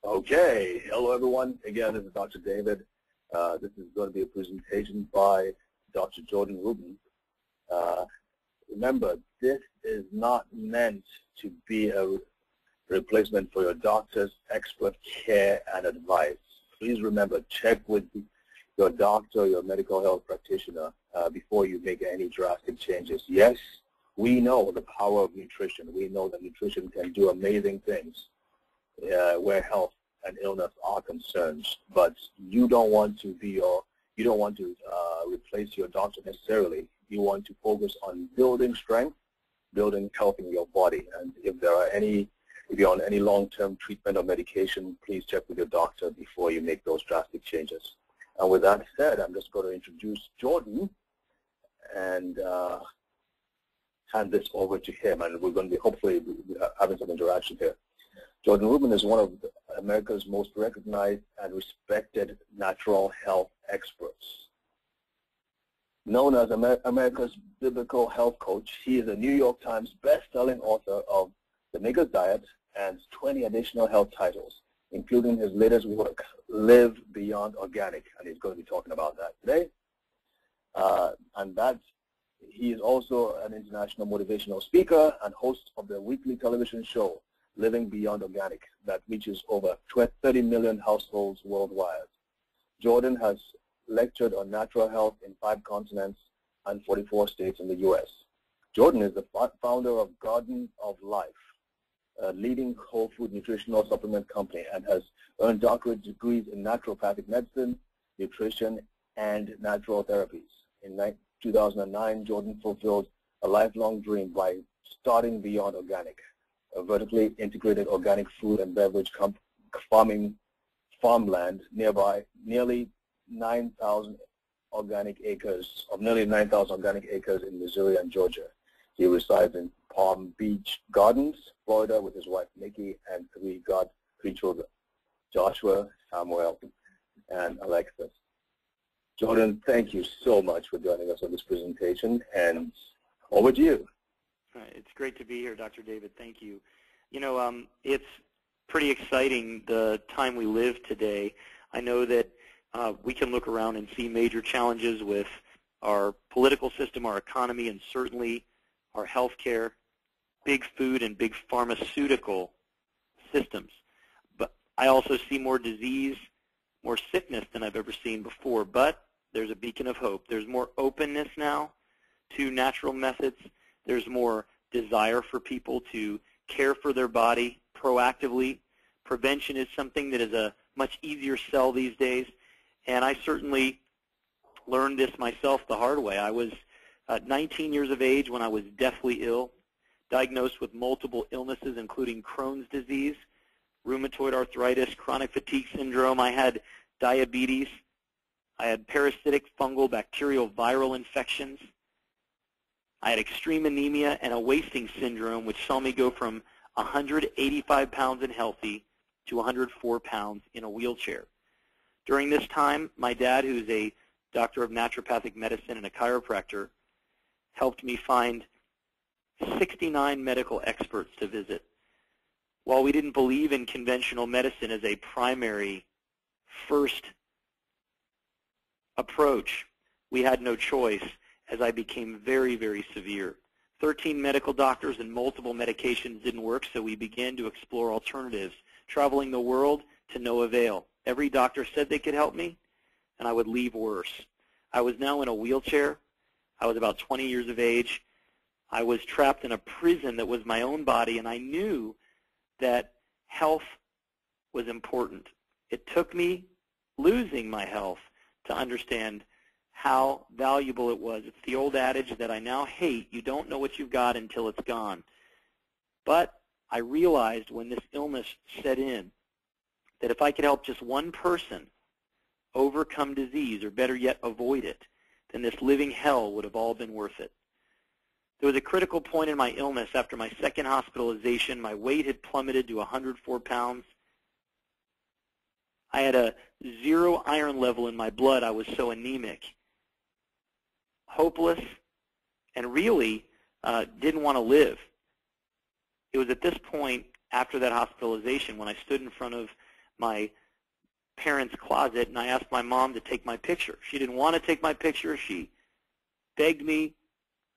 Okay, hello everyone. Again, this is Dr. David. This is going to be a presentation by Dr. Jordan Rubin. Remember, this is not meant to be a replacement for your doctor's expert care and advice. Please remember, check with your doctor, your medical health practitioner before you make any drastic changes. Yes, we know the power of nutrition. We know that nutrition can do amazing things where health and illness are concerned, but you don't want to replace your doctor necessarily. You want to focus on building strength, building health in your body. And if you're on any long-term treatment or medication, please check with your doctor before you make those drastic changes. And with that said, I'm just going to introduce Jordan and hand this over to him, and we're going to be hopefully having some interaction here. Jordan Rubin is one of America's most recognized and respected natural health experts. Known as America's biblical health coach, he is a New York Times best-selling author of The Maker's Diet and 20 additional health titles, including his latest work, Live Beyond Organic, and he's going to be talking about that today. He is also an international motivational speaker and host of the weekly television show, Living Beyond Organic, that reaches over 30 million households worldwide. Jordan has lectured on natural health in 5 continents and 44 states in the U.S. Jordan is the founder of Garden of Life, a leading whole food nutritional supplement company, and has earned doctorate degrees in naturopathic medicine, nutrition, and natural therapies. In 2009, Jordan fulfilled a lifelong dream by starting Beyond Organic, a vertically integrated organic food and beverage farmland nearby nearly 9,000 organic acres in Missouri and Georgia. He resides in Palm Beach Gardens, Florida, with his wife Nikki and 3 children, Joshua, Samuel, and Alexis. Jordan, thank you so much for joining us on this presentation, and over to you. It's great to be here, Dr. David. Thank you. You know, it's pretty exciting the time we live today. I know that we can look around and see major challenges with our political system, our economy, and certainly our healthcare, big food, and big pharmaceutical systems. But I also see more disease, more sickness than I've ever seen before. But there's a beacon of hope. There's more openness now to natural methods. There's more desire for people to care for their body proactively. Prevention is something that is a much easier sell these days, and I certainly learned this myself the hard way. I was 19 years of age when I was deathly ill, diagnosed with multiple illnesses including Crohn's disease, rheumatoid arthritis, chronic fatigue syndrome. I had diabetes. I had parasitic, fungal, bacterial, viral infections. I had extreme anemia and a wasting syndrome, which saw me go from 185 pounds and healthy to 104 pounds in a wheelchair. During this time, my dad, who's a doctor of naturopathic medicine and a chiropractor, helped me find 69 medical experts to visit. While we didn't believe in conventional medicine as a primary first approach, we had no choice as I became very, very severe. 13 medical doctors and multiple medications didn't work, so we began to explore alternatives, traveling the world to no avail. Every doctor said they could help me, and I would leave worse. I was now in a wheelchair. I was about 20 years of age. I was trapped in a prison that was my own body, and I knew that health was important. It took me losing my health to understand how valuable it was. It's the old adage that I now hate: you don't know what you've got until it's gone. But I realized when this illness set in that if I could help just one person overcome disease, or better yet, avoid it, then this living hell would have all been worth it. There was a critical point in my illness. After my second hospitalization, my weight had plummeted to 104 pounds. I had a 0 iron level in my blood. I was so anemic, hopeless, and really didn't want to live. It was at this point, after that hospitalization, when I stood in front of my parents' closet, and I asked my mom to take my picture. She didn't want to take my picture. She begged me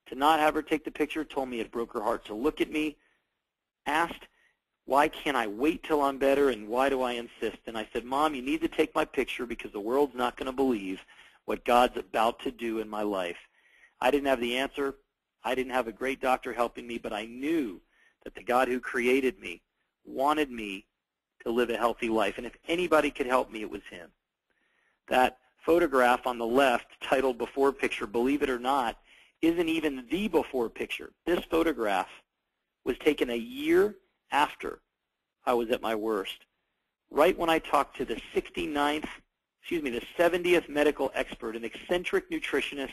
to not have her take the picture, told me it broke her heart to look at me, asked, why can't I wait till I'm better, and why do I insist? And I said, Mom, you need to take my picture because the world's not going to believe what God's about to do in my life. I didn't have the answer. I didn't have a great doctor helping me, but I knew that the God who created me wanted me to live a healthy life. And if anybody could help me, it was him. That photograph on the left, titled Before Picture, believe it or not, isn't even the before picture. This photograph was taken a year after I was at my worst, right when I talked to the 70th medical expert, an eccentric nutritionist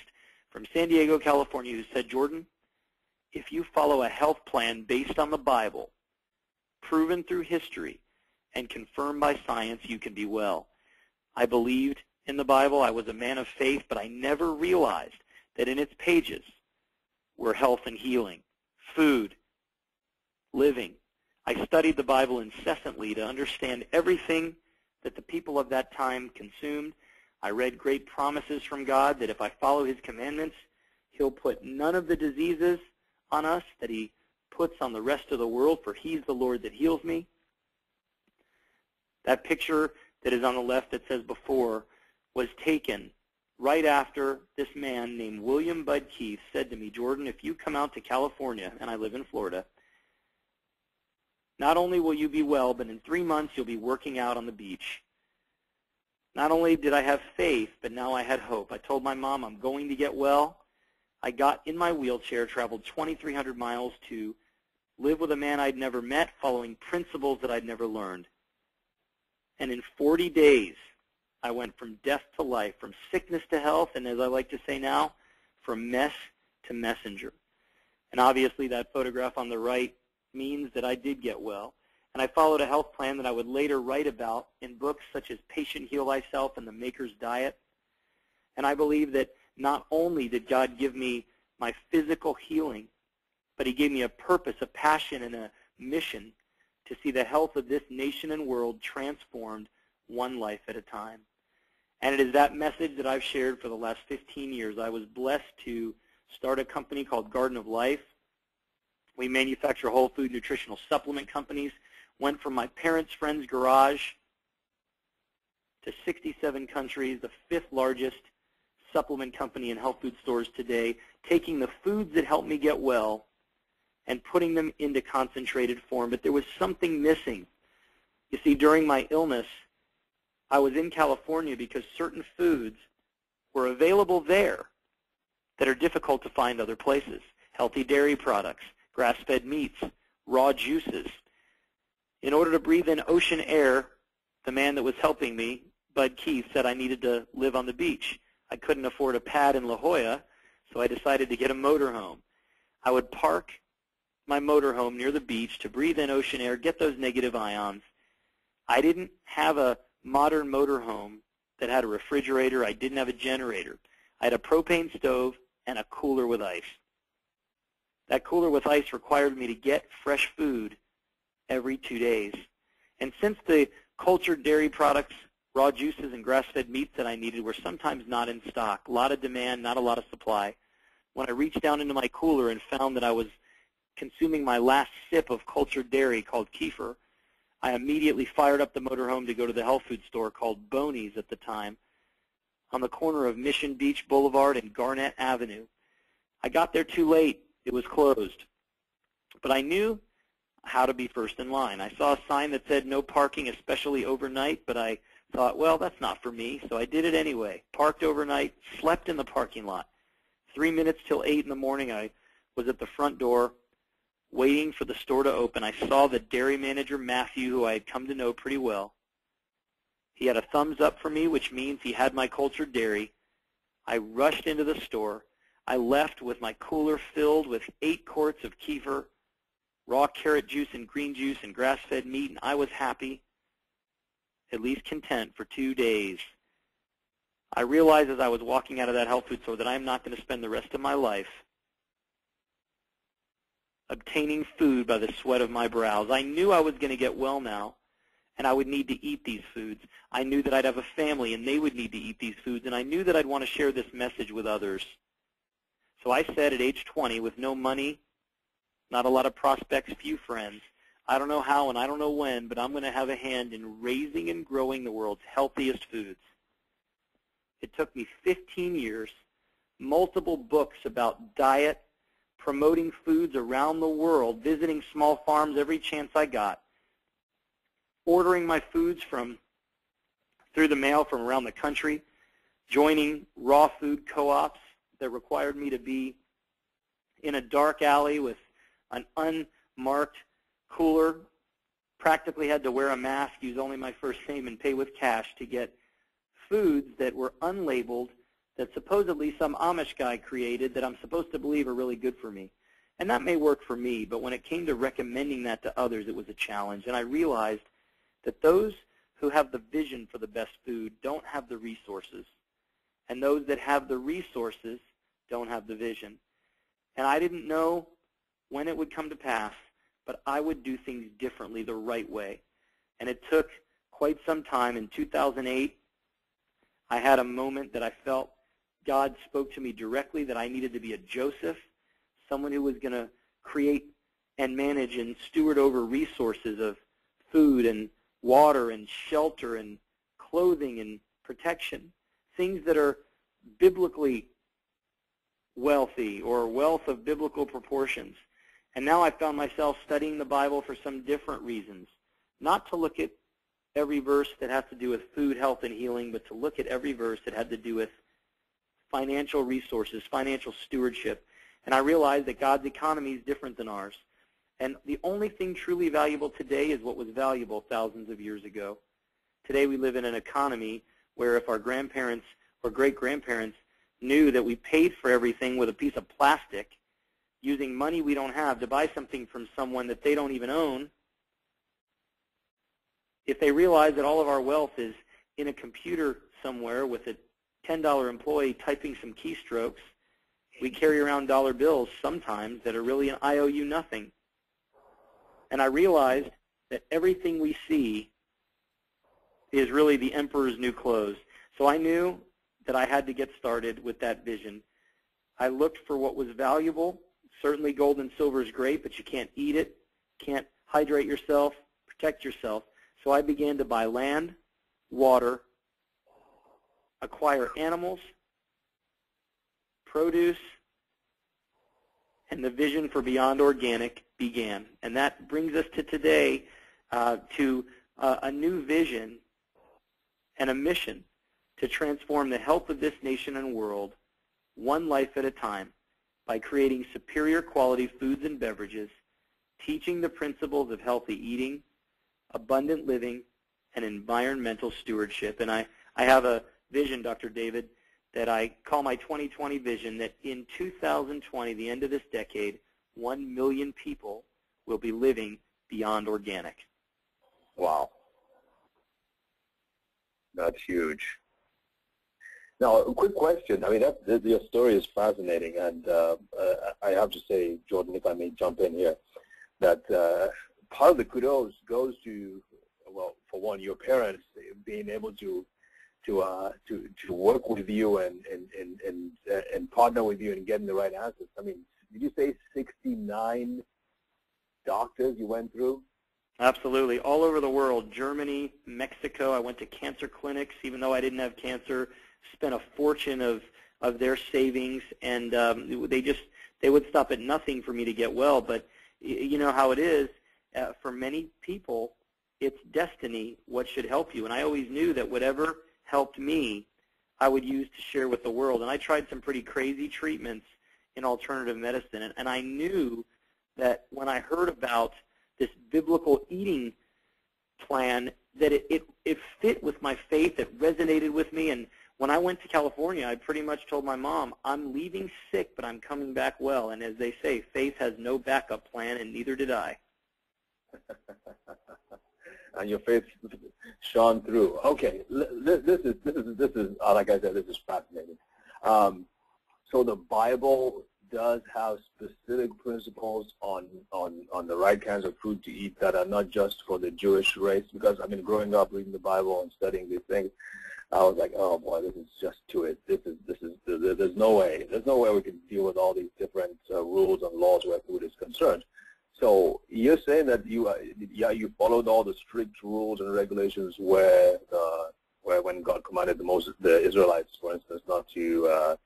from San Diego, California, who said, Jordan, if you follow a health plan based on the Bible, proven through history, and confirmed by science, you can be well. I believed in the Bible. I was a man of faith, but I never realized that in its pages were health and healing, food, living. I studied the Bible incessantly to understand everything that the people of that time consumed. I read great promises from God that if I follow his commandments, he'll put none of the diseases on us that he puts on the rest of the world, for he's the Lord that heals me. That picture that is on the left that says before was taken right after this man named William Bud Keith said to me, Jordan, if you come out to California, and I live in Florida, not only will you be well, but in 3 months you'll be working out on the beach. Not only did I have faith, but now I had hope. I told my mom I'm going to get well. I got in my wheelchair, traveled 2,300 miles to live with a man I'd never met, following principles that I'd never learned. And in 40 days, I went from death to life, from sickness to health, and as I like to say now, from mess to messenger. And obviously that photograph on the right means that I did get well. And I followed a health plan that I would later write about in books such as Patient Heal Thyself and The Maker's Diet. And I believe that not only did God give me my physical healing, but he gave me a purpose, a passion, and a mission to see the health of this nation and world transformed one life at a time. And it is that message that I've shared for the last 15 years. I was blessed to start a company called Garden of Life. We manufacture whole food nutritional supplement companies. Went from my parents' friend's garage to 67 countries, the 5th largest supplement company in health food stores today, taking the foods that helped me get well and putting them into concentrated form. But there was something missing. You see, during my illness, I was in California because certain foods were available there that are difficult to find other places. Healthy dairy products, grass-fed meats, raw juices. In order to breathe in ocean air, the man that was helping me, Bud Keith, said I needed to live on the beach. I couldn't afford a pad in La Jolla, so I decided to get a motorhome. I would park my motorhome near the beach to breathe in ocean air, get those negative ions. I didn't have a modern motorhome that had a refrigerator. I didn't have a generator. I had a propane stove and a cooler with ice. That cooler with ice required me to get fresh food every 2 days. And since the cultured dairy products, raw juices, and grass-fed meats that I needed were sometimes not in stock, a lot of demand, not a lot of supply, when I reached down into my cooler and found that I was consuming my last sip of cultured dairy called kefir, I immediately fired up the motorhome to go to the health food store called Boney's at the time on the corner of Mission Beach Boulevard and Garnett Avenue. I got there too late. It was closed. But I knew how to be first in line. I saw a sign that said no parking, especially overnight, but I thought, well, that's not for me, so I did it anyway. Parked overnight, slept in the parking lot. 3 minutes till 8 in the morning, I was at the front door waiting for the store to open. I saw the dairy manager, Matthew, who I had come to know pretty well. He had a thumbs up for me, which means he had my cultured dairy. I rushed into the store. I left with my cooler filled with 8 quarts of kefir, raw carrot juice and green juice and grass-fed meat, and I was happy, at least content, for 2 days. I realized as I was walking out of that health food store that I'm not going to spend the rest of my life obtaining food by the sweat of my brows. I knew I was going to get well now, and I would need to eat these foods. I knew that I'd have a family, and they would need to eat these foods, and I knew that I'd want to share this message with others. So I said at age 20, with no money, not a lot of prospects, few friends, I don't know how and I don't know when, but I'm going to have a hand in raising and growing the world's healthiest foods. It took me 15 years, multiple books about diet, promoting foods around the world, visiting small farms every chance I got, ordering my foods through the mail from around the country, joining raw food co-ops that required me to be in a dark alley with an unmarked cooler, practically had to wear a mask, use only my first name, and pay with cash to get foods that were unlabeled that supposedly some Amish guy created that I'm supposed to believe are really good for me. And that may work for me, but when it came to recommending that to others, it was a challenge. And I realized that those who have the vision for the best food don't have the resources. And those that have the resources don't have the vision. And I didn't know when it would come to pass, but I would do things differently the right way. And it took quite some time. In 2008, I had a moment that I felt God spoke to me directly that I needed to be a Joseph, someone who was going to create and manage and steward over resources of food and water and shelter and clothing and protection, things that are biblically wealthy or wealth of biblical proportions. And now I found myself studying the Bible for some different reasons, not to look at every verse that has to do with food, health, and healing, but to look at every verse that had to do with financial resources, financial stewardship. And I realized that God's economy is different than ours. And the only thing truly valuable today is what was valuable thousands of years ago. Today we live in an economy where if our grandparents or great-grandparents knew that we paid for everything with a piece of plastic, using money we don't have to buy something from someone that they don't even own, if they realize that all of our wealth is in a computer somewhere with a $10 employee typing some keystrokes, we carry around dollar bills sometimes that are really an I owe you nothing. And I realized that everything we see is really the emperor's new clothes. So I knew that I had to get started with that vision. I looked for what was valuable. Certainly gold and silver is great, but you can't eat it, can't hydrate yourself, protect yourself. So I began to buy land, water, acquire animals, produce, and the vision for Beyond Organic began. And that brings us to today, to a new vision and a mission to transform the health of this nation and world one life at a time by creating superior quality foods and beverages, teaching the principles of healthy eating, abundant living, and environmental stewardship. And I have a vision, Dr. David, that I call my 2020 vision, that in 2020, the end of this decade, 1 million people will be living beyond organic. Wow. That's huge. Now, a quick question. I mean, your story is fascinating, and I have to say, Jordan, if I may jump in here, that part of the kudos goes to, well, for one, your parents being able to work with you and partner with you in getting the right answers. I mean, did you say 69 doctors you went through? Absolutely. All over the world, Germany, Mexico. I went to cancer clinics, even though I didn't have cancer, spent a fortune of their savings, and they would stop at nothing for me to get well. But you know how it is. For many people, it's destiny what should help you. And I always knew that whatever helped me, I would use to share with the world. And I tried some pretty crazy treatments in alternative medicine. And I knew that when I heard about this biblical eating plan, that it fit with my faith, it resonated with me. And when I went to California, I pretty much told my mom, I'm leaving sick, but I'm coming back well. And as they say, faith has no backup plan, and neither did I. And your faith shone through. Okay, this is like I said, this is fascinating. So the Bible does have specific principles on the right kinds of food to eat that are not just for the Jewish race. Because I mean, growing up reading the Bible and studying these things, I was like, oh boy, this is just too it. There's no way we can deal with all these different rules and laws where food is concerned. So you're saying that you followed all the strict rules and regulations where when God commanded the Israelites, for instance, not to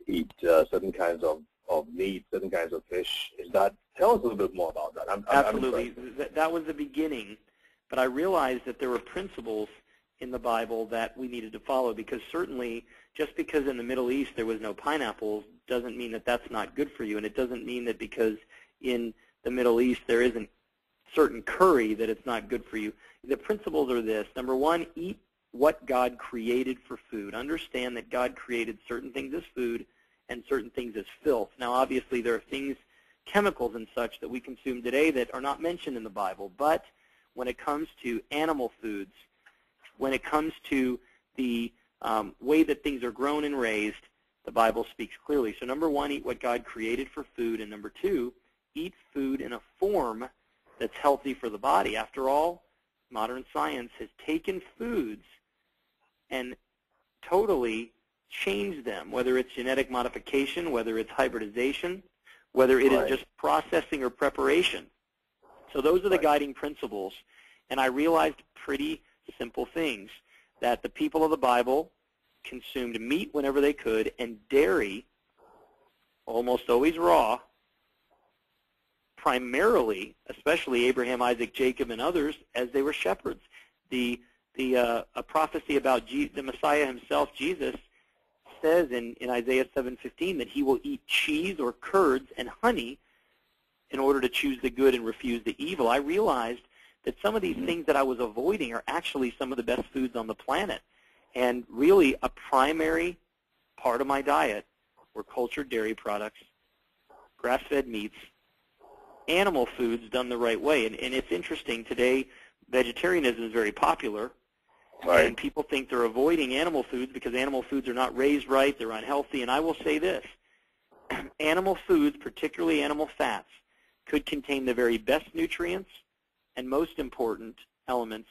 eat certain kinds of meat, certain kinds of fish. Tell us a little bit more about that. Absolutely. That was the beginning, but I realized that there were principles in the Bible that we needed to follow, because certainly just because in the Middle East there was no pineapples doesn't mean that that's not good for you, and it doesn't mean that because in the Middle East there isn't certain curry that it's not good for you. The principles are this. Number one, eat what God created for food. Understand that God created certain things as food and certain things as filth. Now obviously there are things, chemicals and such, that we consume today that are not mentioned in the Bible, but when it comes to animal foods, when it comes to the way that things are grown and raised, the Bible speaks clearly. So number one, eat what God created for food, and number two, eat food in a form that's healthy for the body. After all, modern science has taken foods and totally changed them, whether it's genetic modification, whether it's hybridization, whether it is just processing or preparation. So those are the guiding principles, and I realized pretty simple things, that the people of the Bible consumed meat whenever they could, and dairy, almost always raw, primarily, especially Abraham, Isaac, Jacob, and others, as they were shepherds. A prophecy about the Messiah himself, Jesus, says in Isaiah 7:15 that he will eat cheese or curds and honey in order to choose the good and refuse the evil. I realized that some of these things that I was avoiding are actually some of the best foods on the planet. And really a primary part of my diet were cultured dairy products, grass-fed meats, animal foods done the right way. And it's interesting, today vegetarianism is very popular, and people think they're avoiding animal foods because animal foods are not raised right, they're unhealthy. And I will say this, animal foods, particularly animal fats, could contain the very best nutrients and most important elements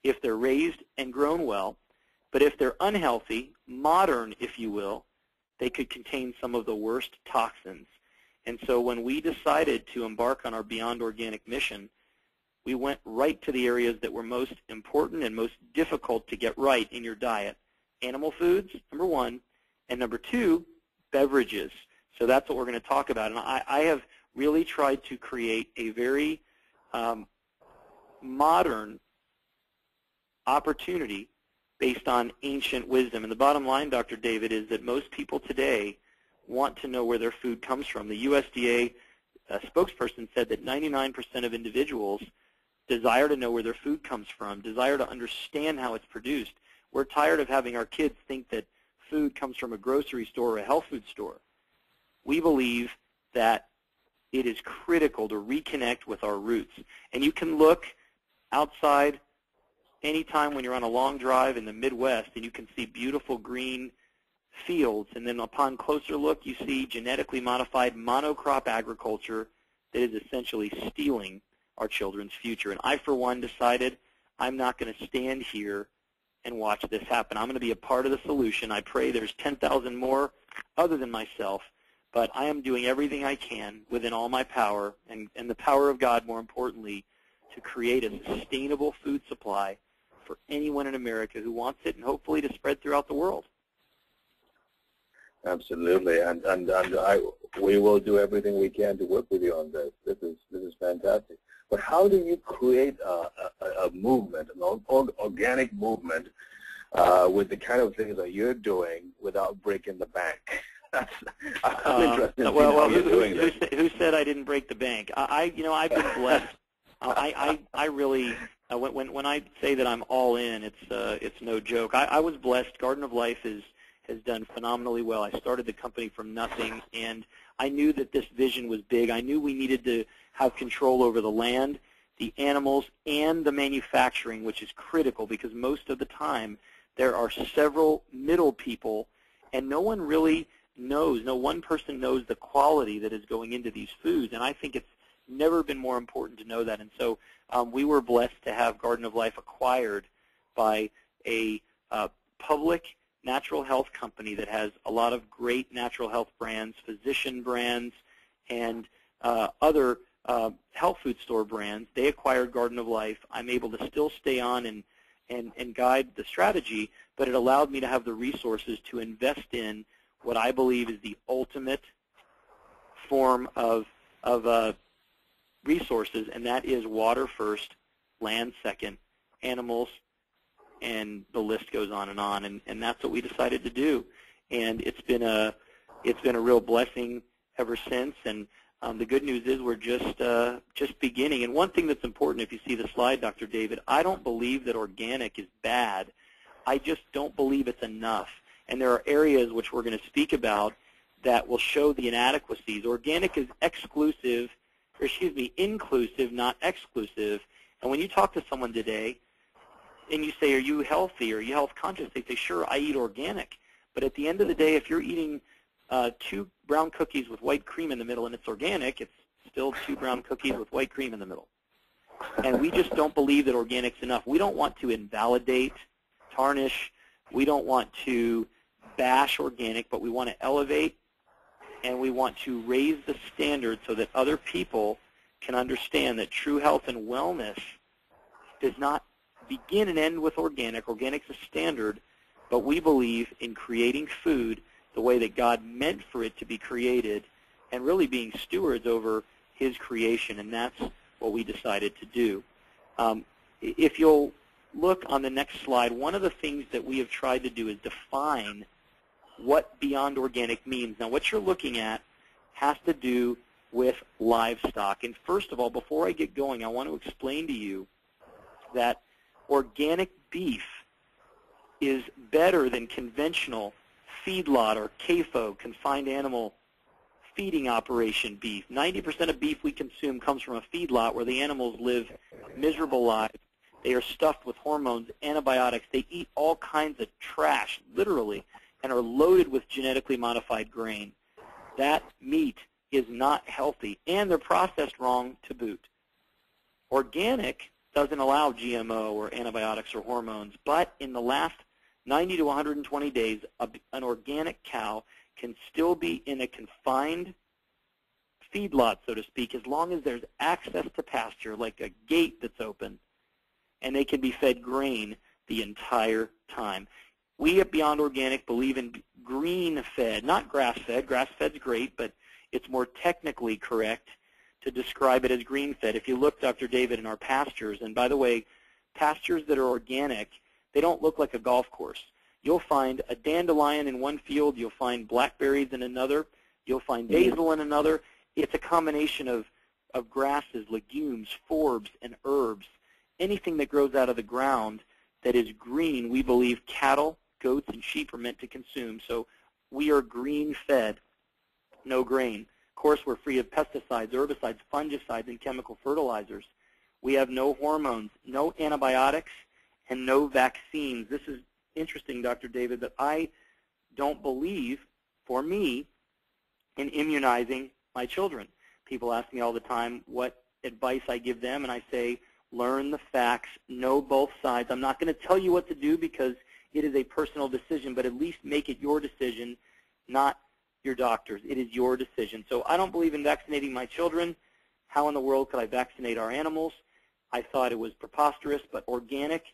if they're raised and grown well. But if they're unhealthy, modern, if you will, they could contain some of the worst toxins. And so when we decided to embark on our Beyond Organic mission, we went right to the areas that were most important and most difficult to get right in your diet. Animal foods, number one, and number two, beverages. So that's what we're going to talk about. And I have really tried to create a very modern opportunity based on ancient wisdom. And the bottom line, Dr. David, is that most people today want to know where their food comes from. The USDA spokesperson said that 99% of individuals desire to know where their food comes from, desire to understand how it's produced. We're tired of having our kids think that food comes from a grocery store or a health food store. We believe that it is critical to reconnect with our roots. And you can look outside anytime when you're on a long drive in the Midwest, and you can see beautiful green fields, and then upon closer look you see genetically modified monocrop agriculture that is essentially stealing our children's future. And I, for one, decided I'm not going to stand here and watch this happen. I'm going to be a part of the solution. I pray there's 10,000 more other than myself, but I am doing everything I can within all my power, and the power of God, more importantly, to create a sustainable food supply for anyone in America who wants it, and hopefully to spread throughout the world. Absolutely, and we will do everything we can to work with you on this. This is fantastic. But how do you create a movement, an organic movement, with the kind of things that you're doing without breaking the bank? I'm interested in how you're doing this. Who said I didn't break the bank? I've been blessed. I really, when I say that I'm all in, it's no joke. I was blessed. Garden of Life has done phenomenally well. I started the company from nothing, and I knew that this vision was big. I knew we needed to have control over the land, the animals, and the manufacturing, which is critical because most of the time there are several middle people, and no one really knows, no one person knows the quality that is going into these foods, and I think it's never been more important to know that. And so we were blessed to have Garden of Life acquired by a public natural health company that has a lot of great natural health brands, physician brands, and other health food store brands. They acquired Garden of Life. I'm able to still stay on and guide the strategy, but it allowed me to have the resources to invest in what I believe is the ultimate form of resources, and that is water first, land second, animals, and the list goes on, and that's what we decided to do. And it's been a real blessing ever since. And the good news is we're just beginning. And one thing that's important, if you see the slide, Dr. David, I don't believe that organic is bad. I just don't believe it's enough. And there are areas which we're going to speak about that will show the inadequacies. Organic is inclusive, not exclusive. And when you talk to someone today and you say, are you healthy? Are you health conscious? They say, sure, I eat organic. But at the end of the day, if you're eating 2 brown cookies with white cream in the middle and it's organic, it's still 2 brown cookies with white cream in the middle. And we just don't believe that organic's enough. We don't want to invalidate, tarnish. We don't want to bash organic, but we want to elevate, and we want to raise the standard so that other people can understand that true health and wellness does not begin and end with organic. Organic's a standard, but we believe in creating food the way that God meant for it to be created and really being stewards over His creation, and that's what we decided to do. If you'll look on the next slide, one of the things that we have tried to do is define what beyond organic means. Now, what you're looking at has to do with livestock. And first of all, before I get going, I want to explain to you that organic beef is better than conventional feedlot or CAFO, confined animal feeding operation beef. 90% of beef we consume comes from a feedlot where the animals live miserable lives. They are stuffed with hormones, antibiotics. They eat all kinds of trash, literally, and are loaded with genetically modified grain. That meat is not healthy, and they're processed wrong to boot. Organic doesn't allow GMO or antibiotics or hormones, but in the last 90 to 120 days, an organic cow can still be in a confined feedlot, so to speak, as long as there's access to pasture, like a gate that's open, and they can be fed grain the entire time. We at Beyond Organic believe in green-fed, not grass-fed. Grass-fed's great, but it's more technically correct to describe it as green-fed. If you look, Dr. David, in our pastures, and by the way, pastures that are organic, they don't look like a golf course. You'll find a dandelion in one field. You'll find blackberries in another. You'll find basil in another. It's a combination of grasses, legumes, forbs, and herbs. Anything that grows out of the ground that is green, we believe cattle, goats, and sheep are meant to consume. So we are green-fed, no grain. Of course, we're free of pesticides, herbicides, fungicides, and chemical fertilizers. We have no hormones, no antibiotics, and no vaccines. This is interesting, Dr. David, that I don't believe, for me, in immunizing my children. People ask me all the time what advice I give them, and I say, learn the facts, know both sides. I'm not going to tell you what to do because it is a personal decision, but at least make it your decision, not your doctor's. It is your decision. So I don't believe in vaccinating my children. How in the world could I vaccinate our animals? I thought it was preposterous, but organic,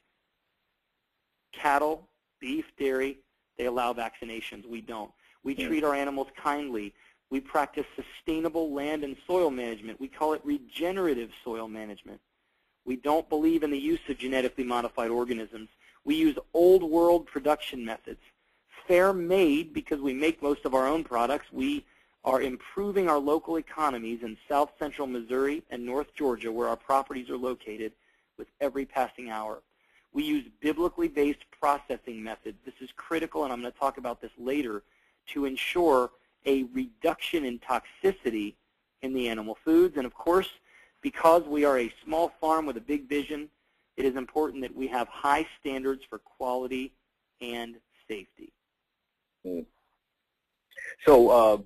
cattle, beef, dairy, they allow vaccinations. We don't. We treat our animals kindly. We practice sustainable land and soil management. We call it regenerative soil management. We don't believe in the use of genetically modified organisms. We use old world production methods. Fair made, because we make most of our own products. We are improving our local economies in south central Missouri and north Georgia, where our properties are located, with every passing hour. We use biblically based processing methods. This is critical, and I'm going to talk about this later, to ensure a reduction in toxicity in the animal foods. And of course, because we are a small farm with a big vision, it is important that we have high standards for quality and safety. So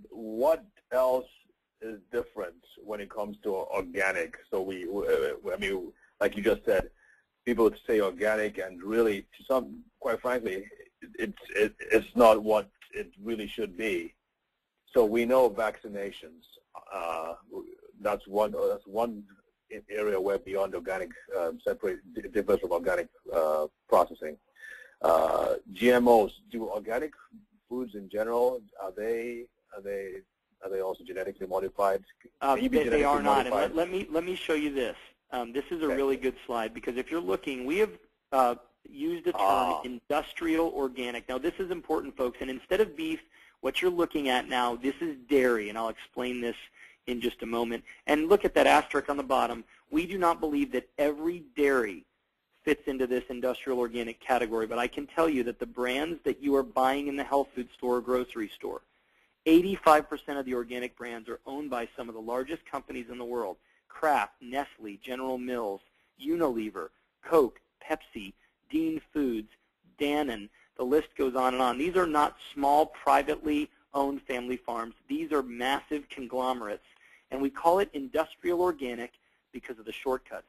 what else is different when it comes to organic? So I mean, like you just said, people say organic, and really, quite frankly, it's not what it really should be. So we know vaccinations. That's one area where beyond organic differs from organic processing. GMOs. Do organic foods in general, are they also genetically modified? They are not. And let me show you this. This is a really good slide, because if you're looking, we have used the term industrial organic. Now this is important, folks, and instead of beef, what you're looking at now, this is dairy, and I'll explain this in just a moment. And look at that asterisk on the bottom. We do not believe that every dairy fits into this industrial organic category, but I can tell you that the brands that you are buying in the health food store or grocery store, 85% of the organic brands are owned by some of the largest companies in the world: Kraft, Nestle, General Mills, Unilever, Coke, Pepsi, Dean Foods, Dannon. The list goes on and on. These are not small, privately owned family farms. These are massive conglomerates, and we call it industrial organic because of the shortcuts.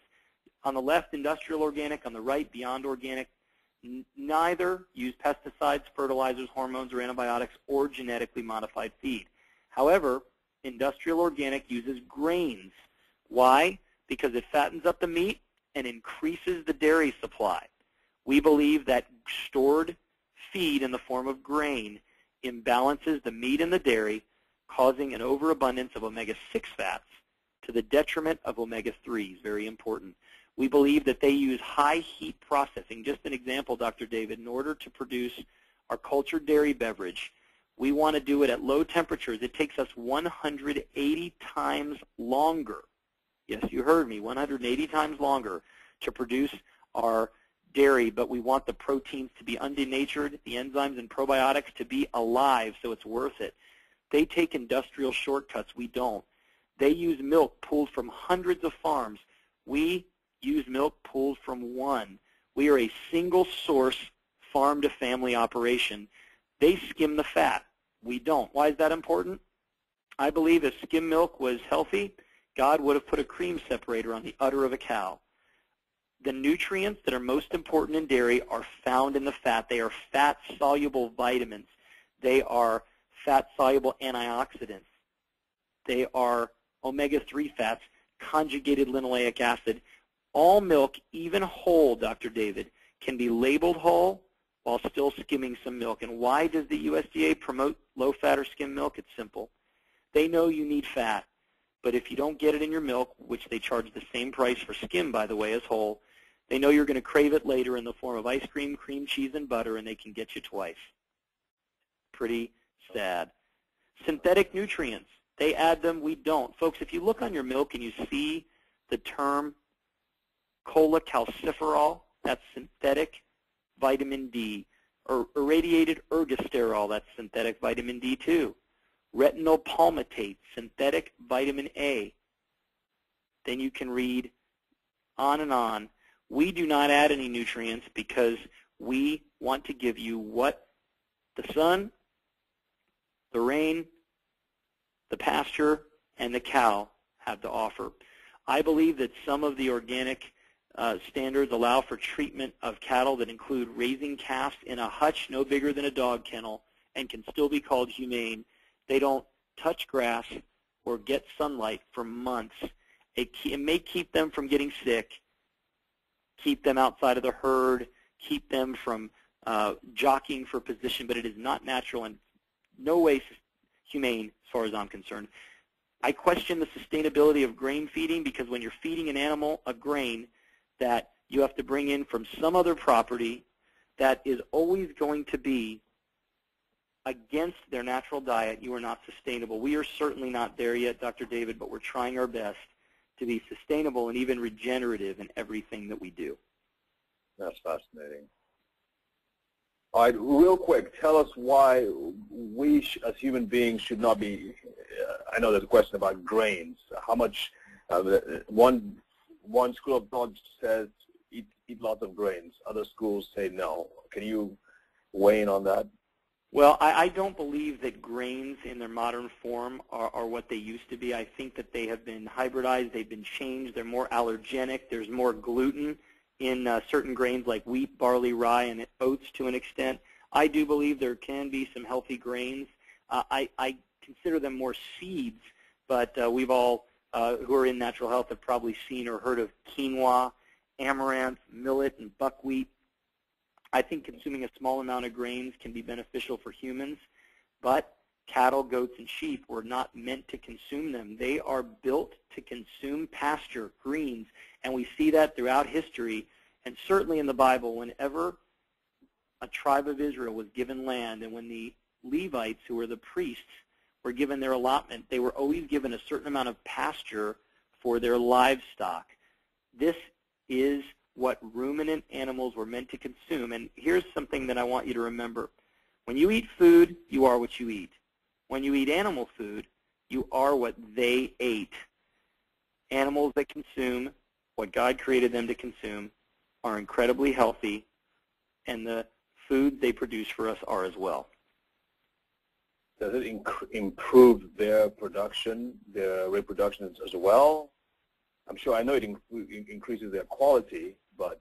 On the left, industrial organic. On the right, beyond organic. Neither use pesticides, fertilizers, hormones, or antibiotics, or genetically modified feed. However, industrial organic uses grains. Why? Because it fattens up the meat and increases the dairy supply. We believe that stored feed in the form of grain imbalances the meat and the dairy, causing an overabundance of omega-6 fats to the detriment of omega-3s. Very important. We believe that they use high heat processing. Just an example, Dr. David, in order to produce our cultured dairy beverage, we want to do it at low temperatures. It takes us 180 times longer. Yes, you heard me, 180 times longer to produce our dairy, but we want the proteins to be undenatured, the enzymes and probiotics to be alive, so it's worth it. They take industrial shortcuts. We don't. They use milk pulled from hundreds of farms. We use milk pulled from one. We are a single source farm-to-family operation. They skim the fat. We don't. Why is that important? I believe if skim milk was healthy, God would have put a cream separator on the udder of a cow. The nutrients that are most important in dairy are found in the fat. They are fat-soluble vitamins. They are fat-soluble antioxidants. They are omega-3 fats, conjugated linoleic acid. All milk, even whole, Dr. David, can be labeled whole while still skimming some milk. And why does the USDA promote low-fat or skim milk? It's simple. They know you need fat, but if you don't get it in your milk, which they charge the same price for skim, by the way, as whole, they know you're going to crave it later in the form of ice cream, cream cheese, and butter, and they can get you twice. Pretty sad. Synthetic nutrients, they add them, we don't. Folks, if you look on your milk and you see the term cholecalciferol, that's synthetic vitamin D, or irradiated ergosterol, that's synthetic vitamin D2, retinol palmitate, synthetic vitamin A. Then you can read on and on. We do not add any nutrients because we want to give you what the sun, the rain, the pasture, and the cow have to offer. I believe that some of the organic standards allow for treatment of cattle that include raising calves in a hutch no bigger than a dog kennel and can still be called humane. They don't touch grass or get sunlight for months. It may keep them from getting sick, keep them outside of the herd, keep them from jockeying for position, but it is not natural and no way humane as far as I'm concerned. I question the sustainability of grain feeding because when you're feeding an animal a grain that you have to bring in from some other property that is always going to be against their natural diet, you are not sustainable. We are certainly not there yet, Dr. David, but we're trying our best to be sustainable and even regenerative in everything that we do. That's fascinating. All right, real quick, tell us why we as human beings should not be, I know there's a question about grains. How much, one school of thought says eat lots of grains. Other schools say no. Can you weigh in on that? Well, I don't believe that grains in their modern form are what they used to be. I think that they have been hybridized, they've been changed, they're more allergenic, there's more gluten in certain grains like wheat, barley, rye, and oats to an extent. I do believe there can be some healthy grains. I consider them more seeds, but we've all who are in natural health have probably seen or heard of quinoa, amaranth, millet, and buckwheat. I think consuming a small amount of grains can be beneficial for humans, but cattle, goats, and sheep were not meant to consume them. They are built to consume pasture, greens, and we see that throughout history, and certainly in the Bible. Whenever a tribe of Israel was given land, and when the Levites, who were the priests, were given their allotment, they were always given a certain amount of pasture for their livestock. This is what ruminant animals were meant to consume. And here's something that I want you to remember. When you eat food, you are what you eat. When you eat animal food, you are what they ate. Animals that consume what God created them to consume are incredibly healthy, and the food they produce for us are as well. Does it improve their production, their reproduction as well? I'm sure, I know it increases their quality, but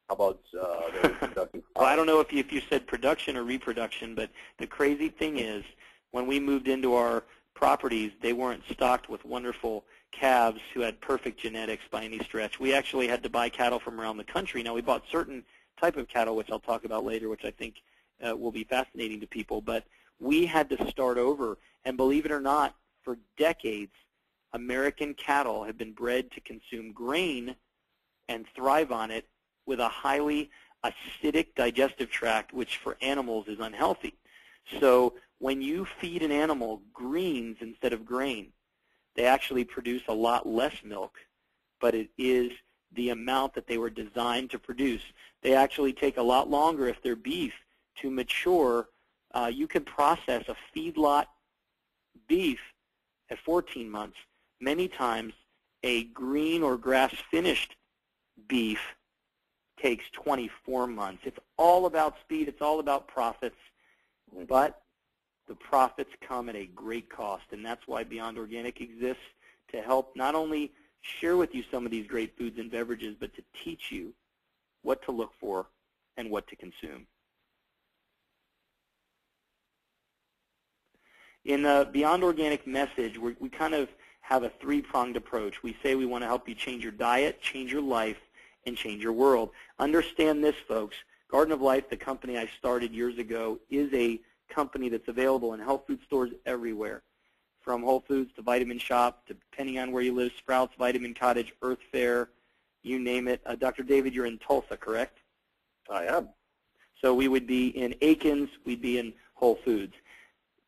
how about their reproductive? Well, I don't know if you said production or reproduction, but the crazy thing is when we moved into our properties, they weren't stocked with wonderful calves who had perfect genetics by any stretch. We actually had to buy cattle from around the country. Now, we bought certain type of cattle, which I'll talk about later, which I think will be fascinating to people, but we had to start over. And believe it or not, for decades, American cattle have been bred to consume grain and thrive on it with a highly acidic digestive tract, which for animals is unhealthy. So when you feed an animal greens instead of grain, they actually produce a lot less milk, but it is the amount that they were designed to produce. They actually take a lot longer, if they're beef, to mature. You can process a feedlot beef at 14 months. Many times, a green or grass-finished beef takes 24 months. It's all about speed. It's all about profits. But the profits come at a great cost, and that's why Beyond Organic exists, to help not only share with you some of these great foods and beverages, but to teach you what to look for and what to consume. In the Beyond Organic message, we kind of have a three-pronged approach. We say we want to help you change your diet, change your life, and change your world. Understand this, folks. Garden of Life, the company I started years ago, is a company that's available in health food stores everywhere, from Whole Foods to Vitamin Shop to, depending on where you live, Sprouts, Vitamin Cottage, Earth Fare, you name it. Dr. David, you're in Tulsa, correct? I am. So we would be in Aikens, we'd be in Whole Foods.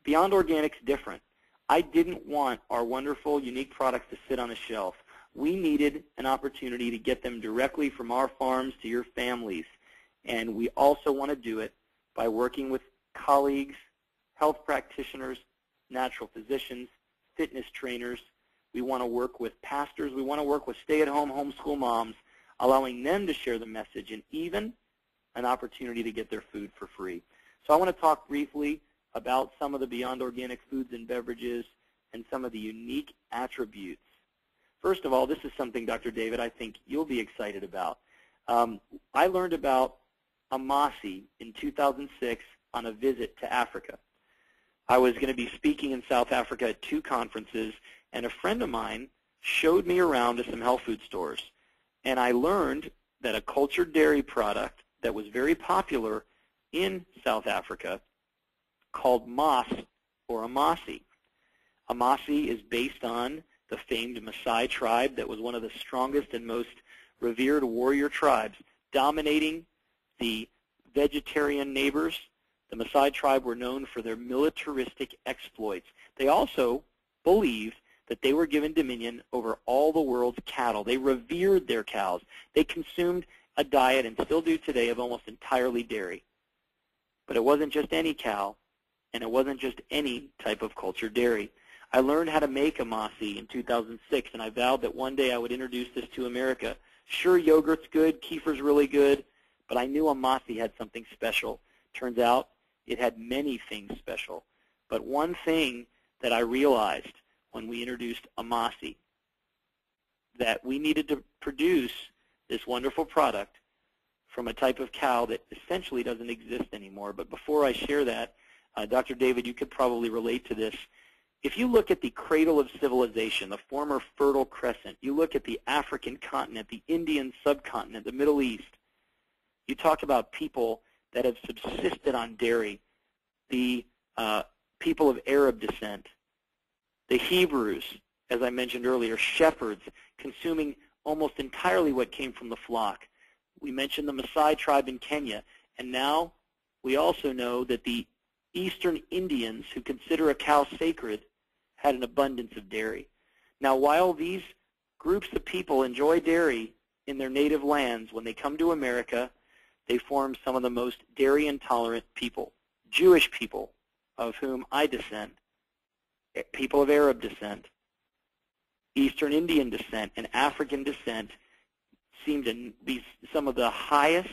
Beyond Organic's different. I didn't want our wonderful, unique products to sit on a shelf. We needed an opportunity to get them directly from our farms to your families. And we also want to do it by working with colleagues, health practitioners, natural physicians, fitness trainers. We want to work with pastors. We want to work with stay-at-home homeschool moms, allowing them to share the message, and even an opportunity to get their food for free. So I want to talk briefly about some of the Beyond Organic foods and beverages and some of the unique attributes. First of all, this is something, Dr. David, I think you'll be excited about. I learned about Amasi in 2006 on a visit to Africa. I was going to be speaking in South Africa at 2 conferences, and a friend of mine showed me around to some health food stores. And I learned that a cultured dairy product that was very popular in South Africa called Mas or Amasi. Amasi is based on the famed Maasai tribe that was one of the strongest and most revered warrior tribes, dominating the vegetarian neighbors. The Maasai tribe were known for their militaristic exploits. They also believed that they were given dominion over all the world's cattle. They revered their cows. They consumed a diet, and still do today, of almost entirely dairy. But it wasn't just any cow, and it wasn't just any type of cultured dairy. I learned how to make Amasi in 2006, and I vowed that one day I would introduce this to America. Sure, yogurt's good, kefir's really good, but I knew Amasi had something special. Turns out It had many things special. But one thing that I realized when we introduced Amasi, that we needed to produce this wonderful product from a type of cow that essentially doesn't exist anymore. But before I share that, Dr. David, you could probably relate to this. If you look at the cradle of civilization, the former Fertile Crescent, you look at the African continent, the Indian subcontinent, the Middle East, you talk about people that have subsisted on dairy, the people of Arab descent, the Hebrews, as I mentioned earlier, shepherds, consuming almost entirely what came from the flock. We mentioned the Maasai tribe in Kenya, and now we also know that the Eastern Indians, who consider a cow sacred, had an abundance of dairy. Now, while these groups of people enjoy dairy in their native lands, when they come to America, they form some of the most dairy intolerant people. Jewish people, of whom I descend, people of Arab descent, Eastern Indian descent, and African descent seem to be some of the highest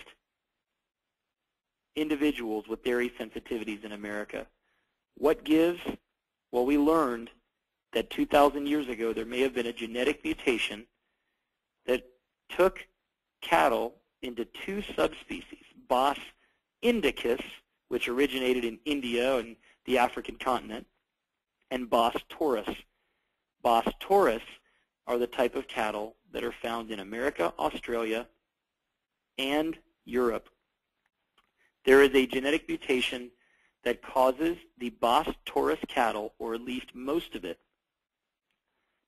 individuals with dairy sensitivities in America. What gives? Well, we learned that 2,000 years ago there may have been a genetic mutation that took cattle into two subspecies, Bos indicus, which originated in India and the African continent, and Bos taurus. Bos taurus are the type of cattle that are found in America, Australia, and Europe. There is a genetic mutation that causes the Bos taurus cattle, or at least most of it,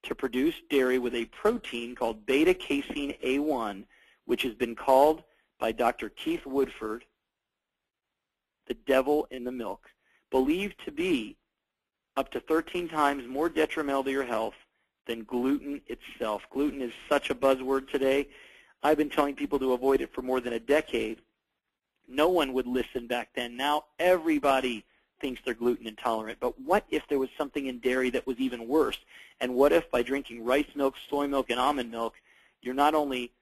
to produce dairy with a protein called beta-casein A1, which has been called by Dr. Keith Woodford the devil in the milk, believed to be up to 13 times more detrimental to your health than gluten itself. Gluten is such a buzzword today. I've been telling people to avoid it for more than a decade. No one would listen back then. Now everybody thinks they're gluten intolerant. But what if there was something in dairy that was even worse? And what if by drinking rice milk, soy milk, and almond milk, you're not only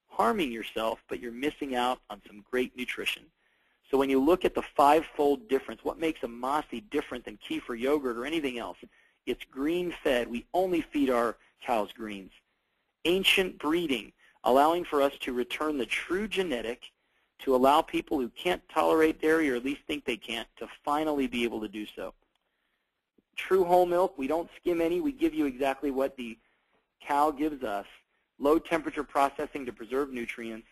harming yourself, but you're missing out on some great nutrition? So when you look at the five-fold difference, what makes Amasi different than kefir yogurt or anything else? It's green-fed. We only feed our cows greens. Ancient breeding, allowing for us to return the true genetic to allow people who can't tolerate dairy, or at least think they can't, to finally be able to do so. True whole milk, we don't skim any. We give you exactly what the cow gives us. Low temperature processing to preserve nutrients,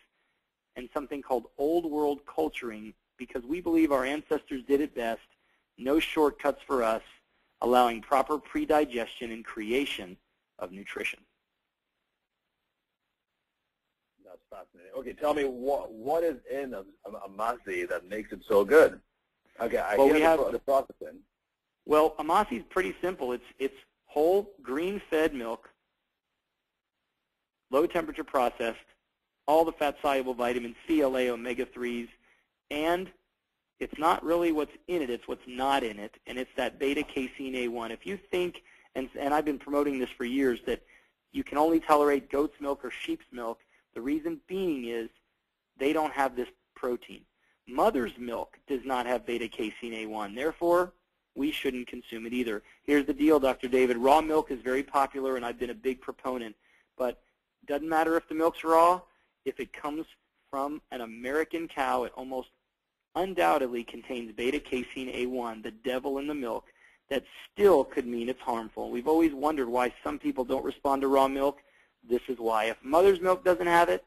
and something called old world culturing, because we believe our ancestors did it best. No shortcuts for us, allowing proper pre-digestion and creation of nutrition. That's fascinating. Okay, tell me what is in Amasi that makes it so good? Okay, I hear the processing. Well, Amasi is pretty simple. It's whole green-fed milk, low temperature processed, all the fat-soluble vitamins, CLA, omega-3s, and it's not really what's in it, it's what's not in it, and it's that beta-casein A1. If you think, and I've been promoting this for years, that you can only tolerate goat's milk or sheep's milk, the reason being is they don't have this protein. Mother's milk does not have beta-casein A1. Therefore, we shouldn't consume it either. Here's the deal, Dr. David. Raw milk is very popular, and I've been a big proponent, but it doesn't matter if the milk's raw. If it comes from an American cow, it almost undoubtedly contains beta-casein A1, the devil in the milk, that still could mean it's harmful. We've always wondered why some people don't respond to raw milk. This is why. If mother's milk doesn't have it,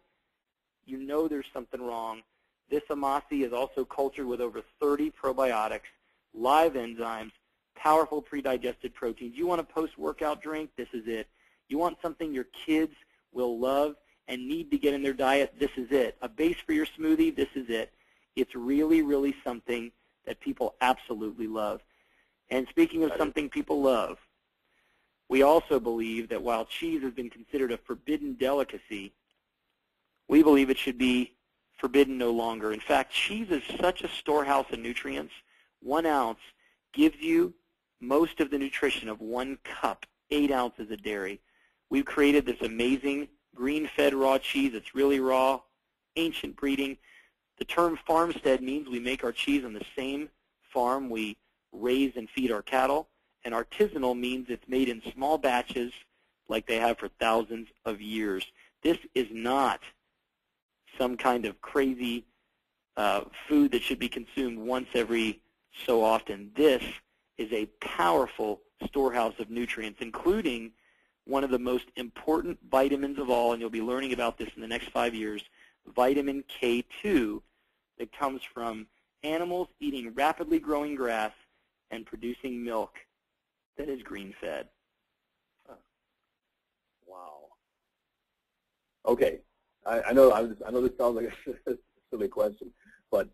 you know there's something wrong. This Amasi is also cultured with over 30 probiotics, live enzymes, powerful pre-digested proteins. You want a post-workout drink? This is it. You want something your kids will love and need to get in their diet? This is it. A base for your smoothie? This is it. It's really, really something that people absolutely love. And speaking of something people love, we also believe that while cheese has been considered a forbidden delicacy, we believe it should be forbidden no longer. In fact, cheese is such a storehouse of nutrients. 1 ounce gives you most of the nutrition of 1 cup, 8 ounces of dairy. We've created this amazing green-fed raw cheese. It's really raw, ancient breeding. The term farmstead means we make our cheese on the same farm we raise and feed our cattle, and artisanal means it's made in small batches like they have for thousands of years. This is not some kind of crazy food that should be consumed once every so often. This is a powerful storehouse of nutrients, including one of the most important vitamins of all, and you'll be learning about this in the next 5 years, vitamin K2, that comes from animals eating rapidly growing grass and producing milk that is green-fed. Wow. Okay, I know this sounds like a silly question, but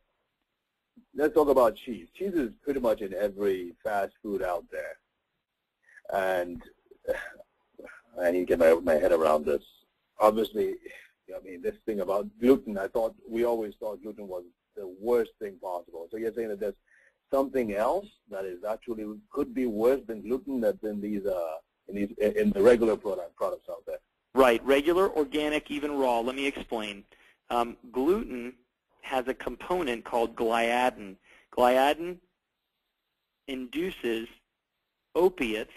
let's talk about cheese. Cheese is pretty much in every fast food out there, and I need to get my head around this. Obviously, I mean, this thing about gluten, we always thought gluten was the worst thing possible. So you're saying that there's something else that is actually could be worse than gluten that's in the regular products out there? Right, regular, organic, even raw. Let me explain. Gluten has a component called gliadin. Gliadin induces opiates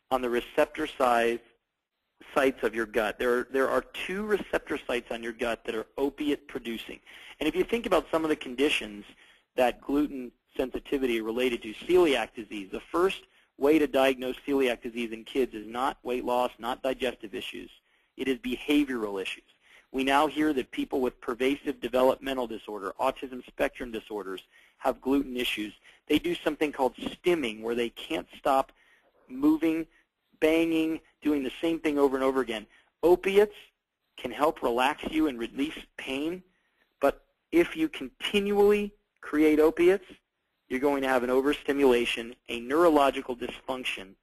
on the receptor sites of your gut. There are 2 receptor sites on your gut that are opiate producing. And if you think about some of the conditions that gluten sensitivity are related to, celiac disease, the first way to diagnose celiac disease in kids is not weight loss, not digestive issues. It is behavioral issues. We now hear that people with pervasive developmental disorder, autism spectrum disorders, have gluten issues. They do something called stimming, where they can't stop moving, banging, doing the same thing over and over again. Opiates can help relax you and release pain, but if you continually create opiates, you're going to have an overstimulation, a neurological dysfunction,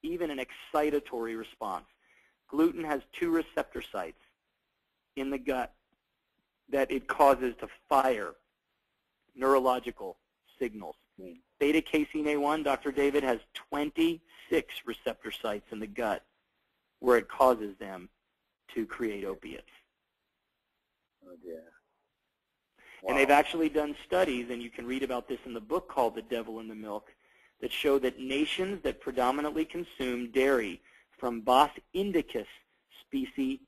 even an excitatory response. Gluten has 2 receptor sites in the gut that it causes to fire neurological signals. Beta-casein A1, Dr. David, has 26 receptor sites in the gut where it causes them to create opiates. Oh, dear. Wow. And they've actually done studies, and you can read about this in the book called The Devil in the Milk, that show that nations that predominantly consume dairy from Bos indicus species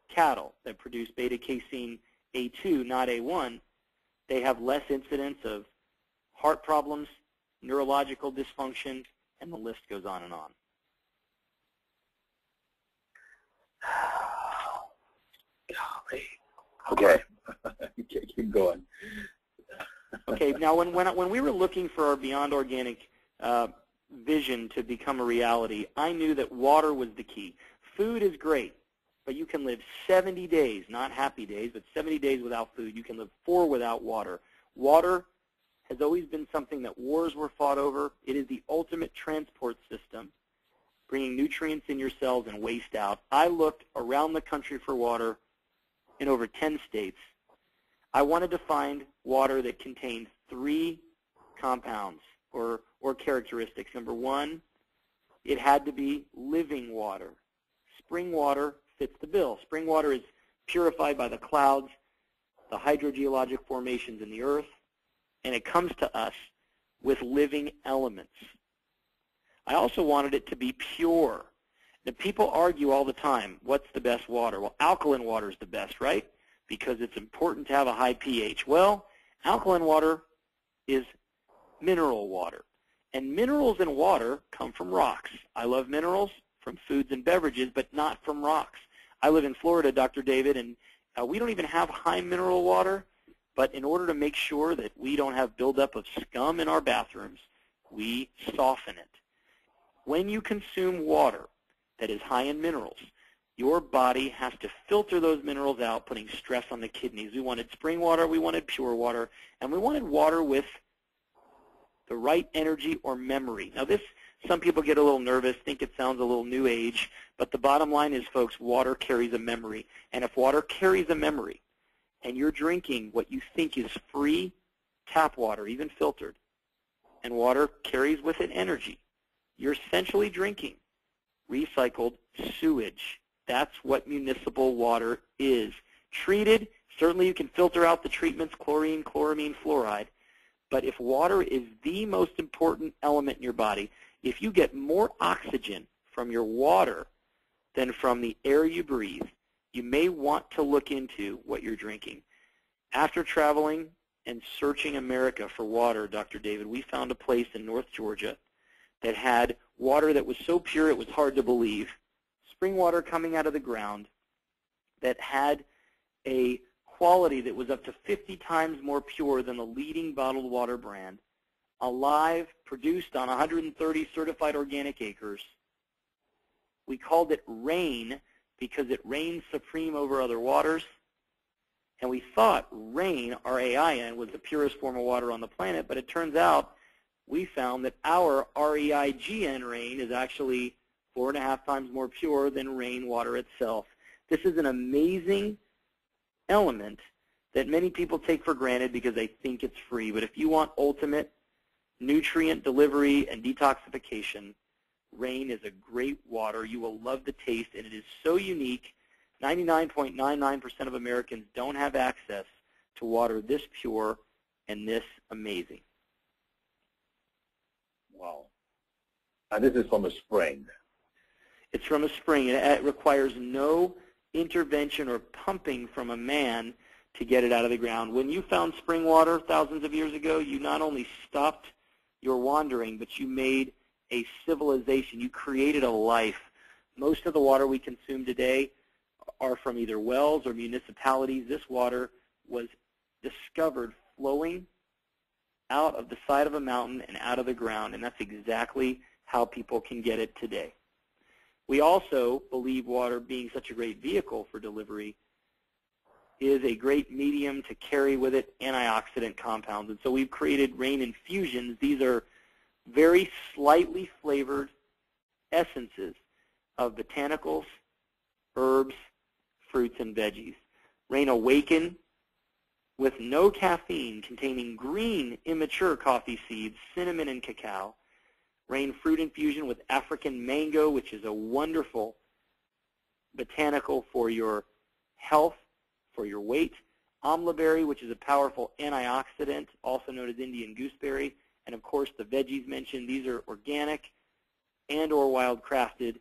cattle that produce beta-casein A2, not A1, they have less incidence of heart problems, neurological dysfunction, and the list goes on and on. Golly. Okay. Keep going. Okay, now when we were looking for our Beyond Organic vision to become a reality, I knew that water was the key. Food is great, but you can live 70 days, not happy days, but 70 days without food. You can live 4 without water. Water has always been something that wars were fought over. It is the ultimate transport system, bringing nutrients in your cells and waste out. I looked around the country for water in over 10 states. I wanted to find water that contained 3 compounds or characteristics. Number 1, it had to be living water. Spring water fits the bill. Spring water is purified by the clouds, the hydrogeologic formations in the earth, and it comes to us with living elements. I also wanted it to be pure. Now, people argue all the time, what's the best water? Well, alkaline water is the best, right? Because it's important to have a high pH. Well, alkaline water is mineral water. And minerals in water come from rocks. I love minerals from foods and beverages, but not from rocks. I live in Florida, Dr. David, and we don't even have high mineral water, but in order to make sure that we don't have buildup of scum in our bathrooms, we soften it. When you consume water that is high in minerals, your body has to filter those minerals out, putting stress on the kidneys. We wanted spring water, we wanted pure water, and we wanted water with the right energy or memory. Now this, some people get a little nervous, think it sounds a little new age, but the bottom line is, folks, water carries a memory. And if water carries a memory, and you're drinking what you think is free tap water, even filtered, and water carries with it energy, you're essentially drinking recycled sewage. That's what municipal water is. Treated, certainly you can filter out the treatments, chlorine, chloramine, fluoride, But if water is the most important element in your body, if you get more oxygen from your water than from the air you breathe, you may want to look into what you're drinking. After traveling and searching America for water, Dr. David, we found a place in North Georgia that had water that was so pure it was hard to believe. Spring water coming out of the ground that had a quality that was up to 50 times more pure than the leading bottled water brand, alive, produced on 130 certified organic acres. We called it Rain because it reigns supreme over other waters. And we thought Rain, R-A-I-N, was the purest form of water on the planet, but it turns out we found that our R-E-I-G-N Rain is actually 4.5 times more pure than rainwater itself. This is an amazing element that many people take for granted because they think it's free. But if you want ultimate nutrient delivery and detoxification, Rain is a great water. You will love the taste, and it is so unique. 99.99% of Americans don't have access to water this pure and this amazing. Wow. And this is from a spring. It's from a spring. It requires no intervention or pumping from a man to get it out of the ground. When you found spring water thousands of years ago, you not only stopped your wandering, but you made a civilization. You created a life. Most of the water we consume today are from either wells or municipalities. This water was discovered flowing out of the side of a mountain and out of the ground, and that's exactly how people can get it today. We also believe water, being such a great vehicle for delivery, is a great medium to carry with it antioxidant compounds. And so we've created Rain infusions. These are very slightly flavored essences of botanicals, herbs, fruits, and veggies. Rain Awaken with no caffeine, containing green immature coffee seeds, cinnamon, and cacao. Rain Fruit Infusion with African mango, which is a wonderful botanical for your health, for your weight. Amla berry, which is a powerful antioxidant, also known as Indian gooseberry. And of course, the veggies mentioned, these are organic and or wild crafted.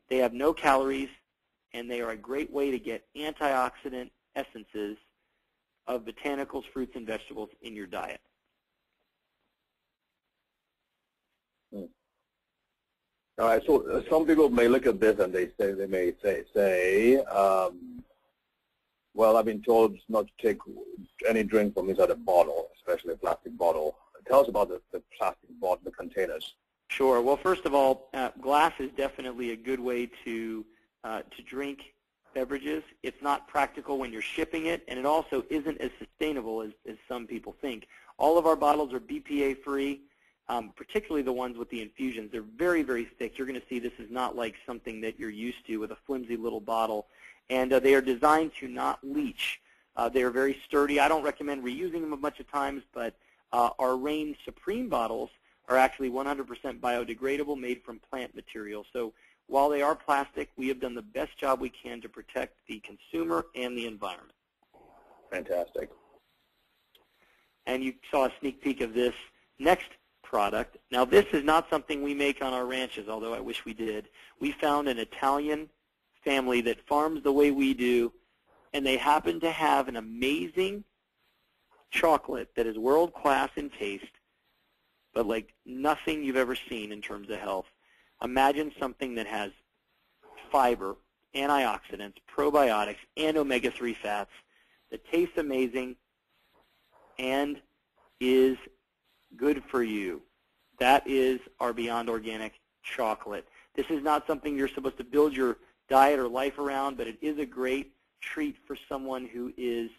They have no calories, and they are a great way to get antioxidant essences of botanicals, fruits, and vegetables in your diet. All right, so some people may look at this and they may say, well, I've been told not to take any drink from inside a bottle, especially a plastic bottle. Tell us about the plastic bottle, the containers. Sure. Well, first of all, glass is definitely a good way to drink beverages. It's not practical when you're shipping it, and it also isn't as sustainable as some people think. All of our bottles are BPA-free, particularly the ones with the infusions. They're very, very thick. You're going to see this is not like something that you're used to with a flimsy little bottle. And they are designed to not leach. They are very sturdy. I don't recommend reusing them a bunch of times, but our Rain Supreme bottles are actually 100% biodegradable, made from plant material. So while they are plastic, we have done the best job we can to protect the consumer and the environment. Fantastic. And you saw a sneak peek of this next product. Now, this is not something we make on our ranches, although I wish we did. We found an Italian family that farms the way we do, and they happen to have an amazing chocolate that is world-class in taste, but like nothing you've ever seen in terms of health. Imagine something that has fiber, antioxidants, probiotics, and omega-3 fats that tastes amazing and is good for you. That is our Beyond Organic chocolate. This is not something you're supposed to build your diet or life around, but it is a great treat for someone who is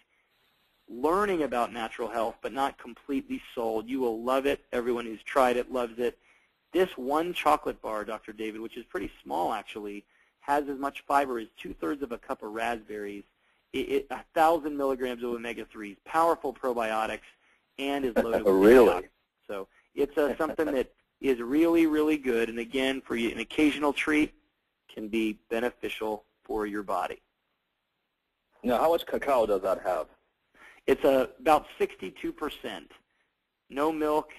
learning about natural health but not completely sold. You will love it. Everyone who's tried it loves it. This one chocolate bar, Dr. David, which is pretty small actually, has as much fiber as 2/3 of a cup of raspberries, 1,000 milligrams of omega-3s, powerful probiotics, and is loaded with Really? So it's something that is really, really good, and again, for you, an occasional treat can be beneficial for your body. Now, how much cacao does that have? It's about 62%. no milk,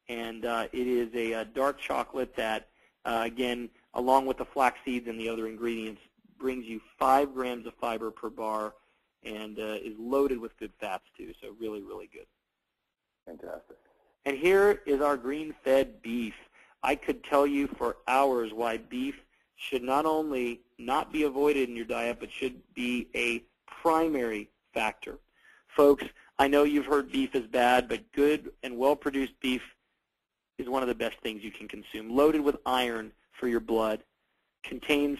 and it is a dark chocolate that, again, along with the flax seeds and the other ingredients, brings you 5 grams of fiber per bar and is loaded with good fats too, so really, really good. Fantastic. And here is our green-fed beef. I could tell you for hours why beef should not only not be avoided in your diet, but should be a primary factor. Folks, I know you've heard beef is bad, but good and well-produced beef is one of the best things you can consume. Loaded with iron for your blood, contains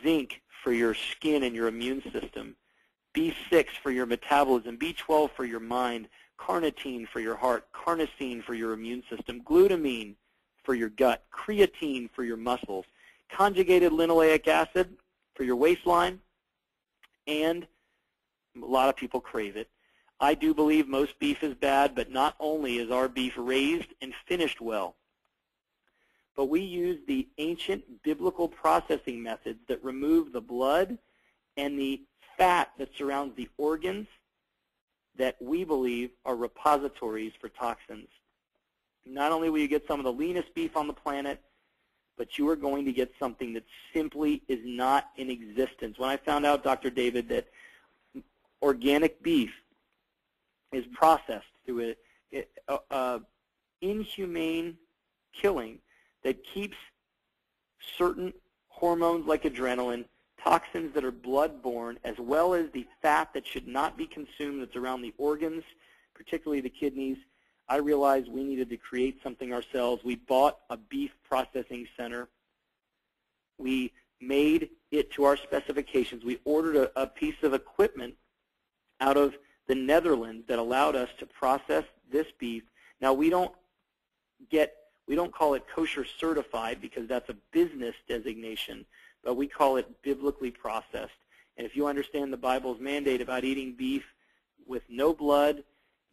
zinc for your skin and your immune system, B6 for your metabolism, B12 for your mind, carnitine for your heart, carnosine for your immune system, glutamine for your gut, creatine for your muscles, conjugated linoleic acid for your waistline, and a lot of people crave it. I do believe most beef is bad, but not only is our beef raised and finished well, but we use the ancient biblical processing methods that remove the blood and the fat that surrounds the organs that we believe are repositories for toxins. Not only will you get some of the leanest beef on the planet, but you are going to get something that simply is not in existence. When I found out, Dr. David, that organic beef is processed through a inhumane killing that keeps certain hormones like adrenaline, toxins that are blood-borne, as well as the fat that should not be consumed that's around the organs, particularly the kidneys, I realized we needed to create something ourselves. We bought a beef processing center. We made it to our specifications. We ordered a piece of equipment out of the Netherlands that allowed us to process this beef. Now, we don't call it kosher certified because that's a business designation, but we call it biblically processed. And if you understand the Bible's mandate about eating beef with no blood,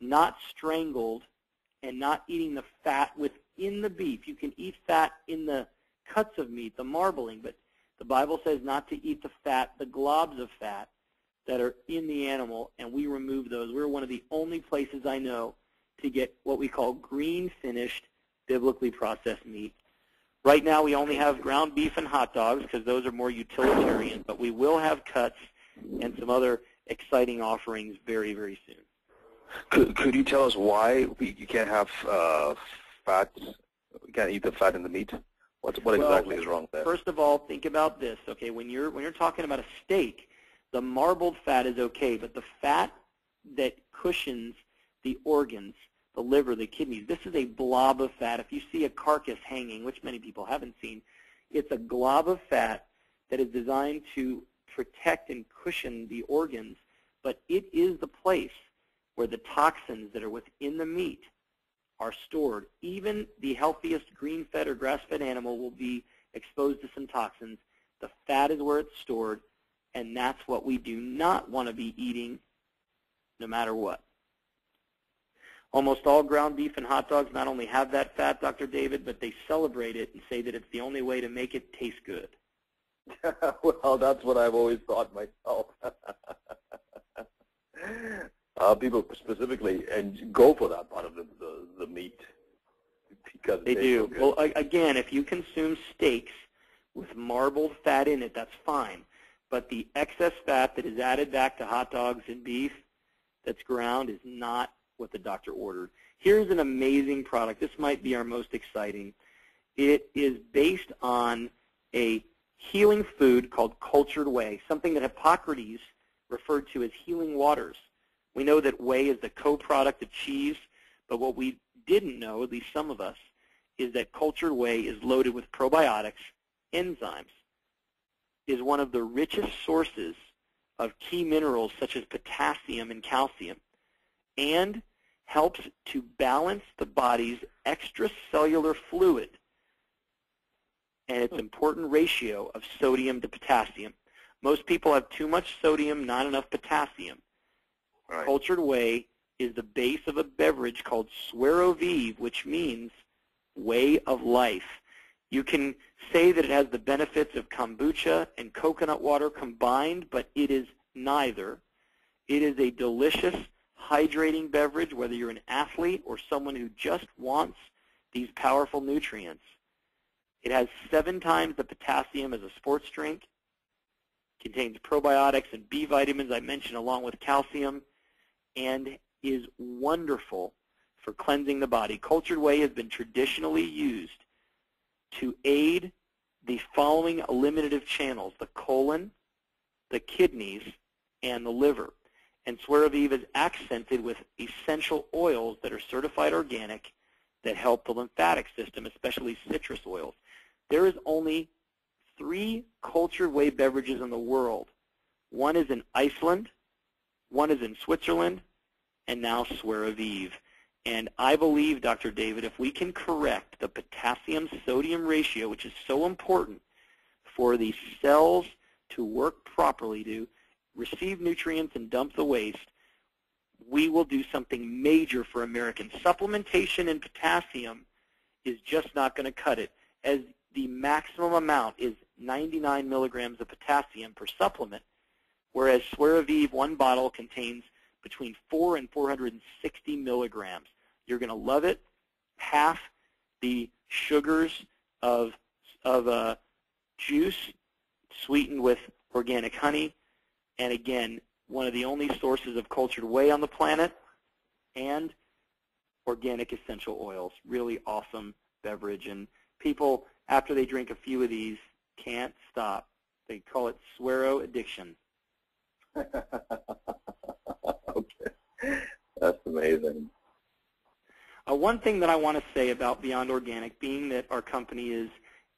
not strangled, and not eating the fat within the beef. You can eat fat in the cuts of meat, the marbling, but the Bible says not to eat the fat, the globs of fat that are in the animal, and we remove those. We're one of the only places I know to get what we call green-finished, biblically processed meat. Right now we only have ground beef and hot dogs because those are more utilitarian, but we will have cuts and some other exciting offerings very, very soon. Could you tell us why you can't have fat? You can't eat the fat in the meat. What exactly is wrong there? First of all, think about this. Okay, when you're talking about a steak, the marbled fat is okay, but the fat that cushions the organs, the liver, the kidneys, this is a blob of fat. If you see a carcass hanging, which many people haven't seen, it's a glob of fat that is designed to protect and cushion the organs, but it is the place where the toxins that are within the meat are stored. Even the healthiest grain-fed or grass-fed animal will be exposed to some toxins. The fat is where it's stored, and that's what we do not want to be eating no matter what. Almost all ground beef and hot dogs not only have that fat, Dr. David, but they celebrate it and say that it's the only way to make it taste good. Well, that's what I've always thought myself. People specifically and go for that part of the meat because they do. So well, again, if you consume steaks with marbled fat in it, that's fine. But the excess fat that is added back to hot dogs and beef that's ground is not what the doctor ordered. Here's an amazing product. This might be our most exciting. It is based on a healing food called cultured whey, something that Hippocrates referred to as healing waters. We know that whey is the co-product of cheese, but what we didn't know, at least some of us, is that cultured whey is loaded with probiotics, enzymes, is one of the richest sources of key minerals such as potassium and calcium, and helps to balance the body's extracellular fluid and its important ratio of sodium to potassium. Most people have too much sodium, not enough potassium. Right. Cultured whey is the base of a beverage called Swerovive, which means way of life. You can say that it has the benefits of kombucha and coconut water combined, but it is neither. It is a delicious, hydrating beverage, whether you're an athlete or someone who just wants these powerful nutrients. It has 7 times the potassium as a sports drink. Contains probiotics and B vitamins I mentioned along with calcium, and is wonderful for cleansing the body. Cultured whey has been traditionally used to aid the following eliminative channels: the colon, the kidneys, and the liver. And Swear Aviv is accented with essential oils that are certified organic that help the lymphatic system, especially citrus oils. There is only 3 cultured whey beverages in the world. One is in Iceland, one is in Switzerland, and now Swear Aviv. And I believe, Dr. David, if we can correct the potassium-sodium ratio, which is so important for the cells to work properly, to receive nutrients and dump the waste, we will do something major for Americans. Supplementation in potassium is just not going to cut it, as the maximum amount is 99 milligrams of potassium per supplement, whereas Swear Aviv, 1 bottle, contains between 4 and 460 milligrams. You're going to love it. Half the sugars of juice sweetened with organic honey, and again, one of the only sources of cultured whey on the planet, and organic essential oils. Really awesome beverage, and people, after they drink a few of these, can't stop. They call it Swearo addiction. Okay, that's amazing. One thing that I want to say about Beyond Organic, being that our company is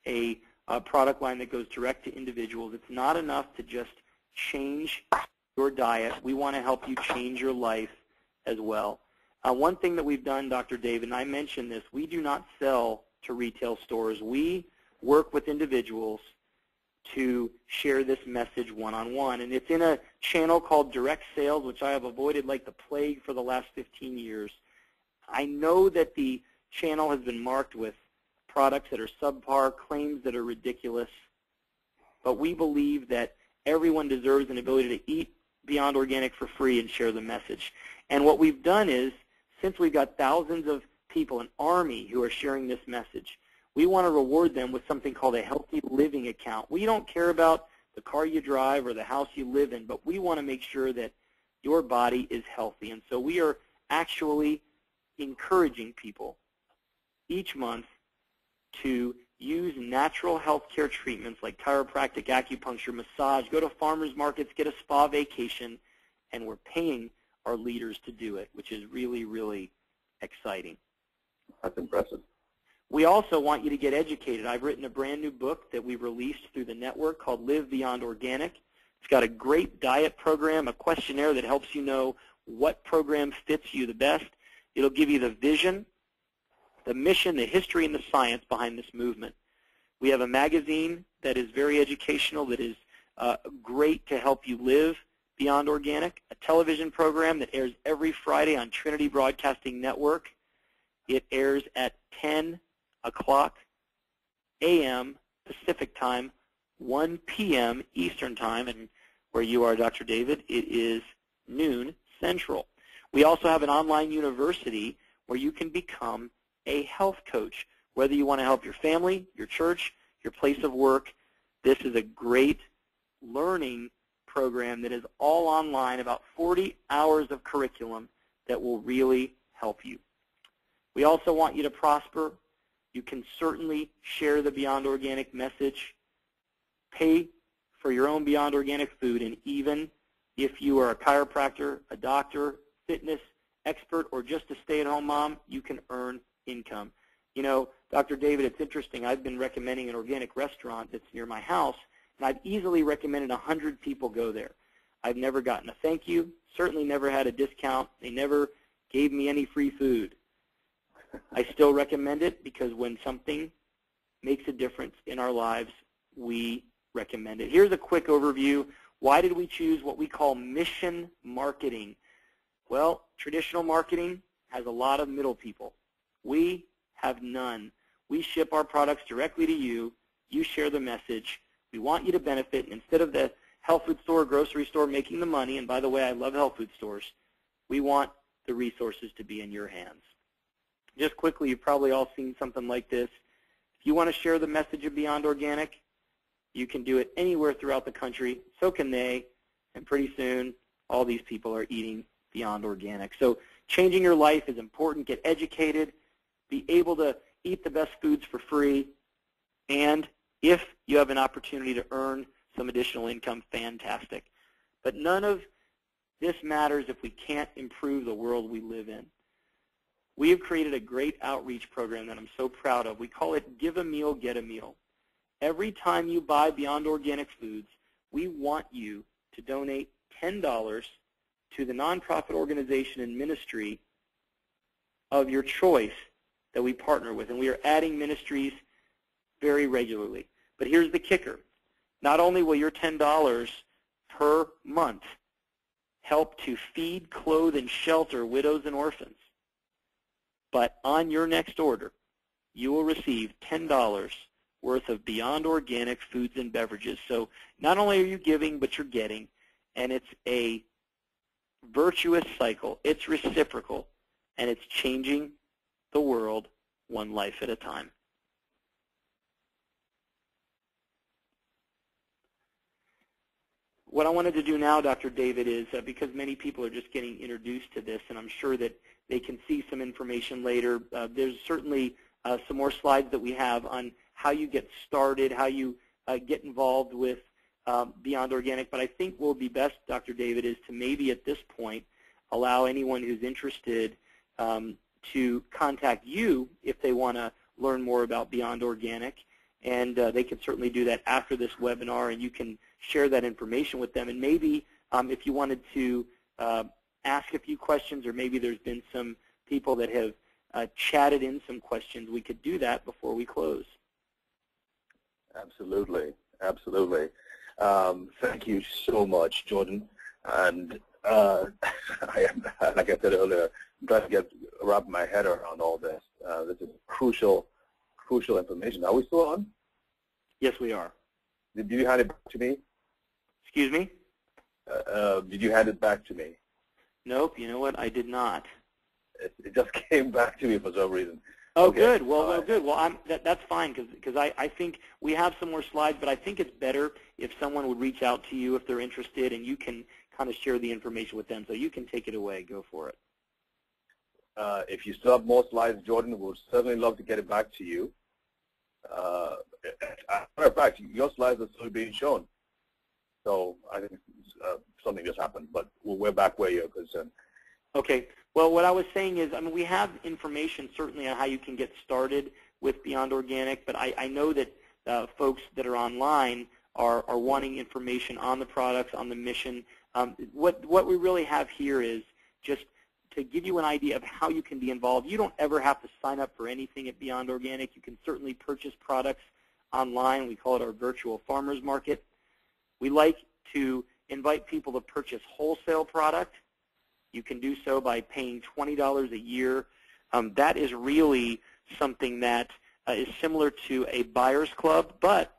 a product line that goes direct to individuals, it's not enough to just change your diet. We want to help you change your life as well. One thing that we've done, Dr. David, and I mentioned this, we do not sell to retail stores. We work with individuals to share this message one-on-one. And it's in a channel called Direct Sales, which I have avoided like the plague for the last 15 years. I know that the channel has been marked with products that are subpar, claims that are ridiculous, but we believe that everyone deserves an ability to eat Beyond Organic for free and share the message. And what we've done is, since we've got thousands of people, an army who are sharing this message, we want to reward them with something called a healthy living account. We don't care about the car you drive or the house you live in, but we want to make sure that your body is healthy. And so we are actually encouraging people each month to use natural health care treatments like chiropractic, acupuncture, massage, go to farmers markets, get a spa vacation, and we're paying our leaders to do it, which is really, really exciting. That's impressive. We also want you to get educated. I've written a brand new book that we released through the network called Live Beyond Organic. It's got a great diet program, a questionnaire that helps you know what program fits you the best. It'll give you the vision, the mission, the history, and the science behind this movement. We have a magazine that is very educational, that is great to help you live Beyond Organic, a television program that airs every Friday on Trinity Broadcasting Network. It airs at 10 o'clock a.m. Pacific time, 1 p.m. Eastern time, and where you are, Dr. David, it is noon Central. We also have an online university where you can become a health coach, whether you want to help your family, your church, your place of work. This is a great learning program that is all online, about 40 hours of curriculum that will really help you. We also want you to prosper. You can certainly share the Beyond Organic message, pay for your own Beyond Organic food, and even if you are a chiropractor, a doctor, fitness expert, or just a stay-at-home mom, you can earn income. You know, Dr. David, it's interesting. I've been recommending an organic restaurant that's near my house, and I've easily recommended 100 people go there. I've never gotten a thank you, certainly never had a discount. They never gave me any free food. I still recommend it because when something makes a difference in our lives, we recommend it. Here's a quick overview. Why did we choose what we call mission marketing? Well, traditional marketing has a lot of middle people. We have none. We ship our products directly to you. You share the message. We want you to benefit. And instead of the health food store or grocery store making the money, and by the way, I love health food stores, We want the resources to be in your hands. Just quickly, you've probably all seen something like this. If you want to share the message of Beyond Organic, you can do it anywhere throughout the country. So can they. And pretty soon, all these people are eating Beyond Organic. So changing your life is important. Get educated. Be able to eat the best foods for free. And if you have an opportunity to earn some additional income, fantastic. But none of this matters if we can't improve the world we live in. We have created a great outreach program that I'm so proud of. We call it Give a Meal, Get a Meal. Every time you buy Beyond Organic Foods, we want you to donate $10 to the nonprofit organization and ministry of your choice that we partner with. And we are adding ministries very regularly. But here's the kicker. Not only will your $10 per month help to feed, clothe, and shelter widows and orphans, but on your next order, you will receive $10 worth of Beyond Organic foods and beverages. So not only are you giving, but you're getting, and it's a virtuous cycle. It's reciprocal, and it's changing the world one life at a time. What I wanted to do now, Dr. David, is because many people are just getting introduced to this, and I'm sure that they can see some information later. There's certainly some more slides that we have on how you get started, how you get involved with Beyond Organic. But I think what will be best, Dr. David, is to maybe at this point allow anyone who's interested to contact you if they want to learn more about Beyond Organic. And they can certainly do that after this webinar, and you can share that information with them. And maybe if you wanted to ask a few questions, or maybe there's been some people that have chatted in some questions, we could do that before we close. Absolutely, absolutely. Thank you so much, Jordan. And like I said earlier, I'm trying to wrap my head around all this. This is crucial information. Are we still on? Yes, we are. Did you hand it back to me? Excuse me? Did you hand it back to me? Nope. You know what? I did not. It just came back to me for some reason. Oh, okay. Good. Well, good. Well, that's fine because I think we have some more slides, but I think it's better if someone would reach out to you if they're interested, and you can kind of share the information with them. So you can take it away. Go for it. If you still have more slides, Jordan, we'll certainly love to get it back to you. As a matter of fact, your slides are still being shown. So I think something just happened, but we're back where you're concerned. Okay. Well, what I was saying is, I mean, we have information certainly on how you can get started with Beyond Organic, but I know that folks that are online are wanting information on the products, on the mission. What we really have here is just to give you an idea of how you can be involved. You don't ever have to sign up for anything at Beyond Organic. You can certainly purchase products online. We call it our virtual farmers market. We like to invite people to purchase wholesale product. You can do so by paying $20 a year. That is really something that is similar to a buyer's club, but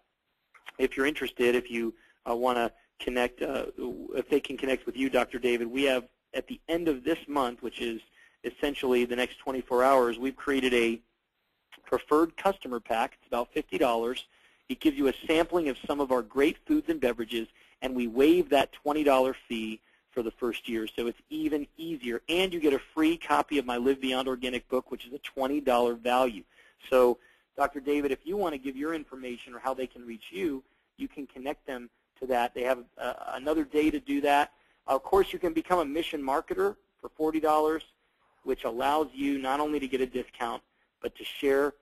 if you're interested, if you want to connect, if they can connect with you, Dr. David, we have at the end of this month, which is essentially the next 24 hours, we've created a preferred customer pack. It's about $50. It gives you a sampling of some of our great foods and beverages, and we waive that $20 fee for the first year, so it's even easier. And you get a free copy of my Live Beyond Organic book, which is a $20 value. So, Dr. David, if you want to give your information or how they can reach you, you can connect them to that. They have another day to do that. Of course, you can become a mission marketer for $40, which allows you not only to get a discount, but to share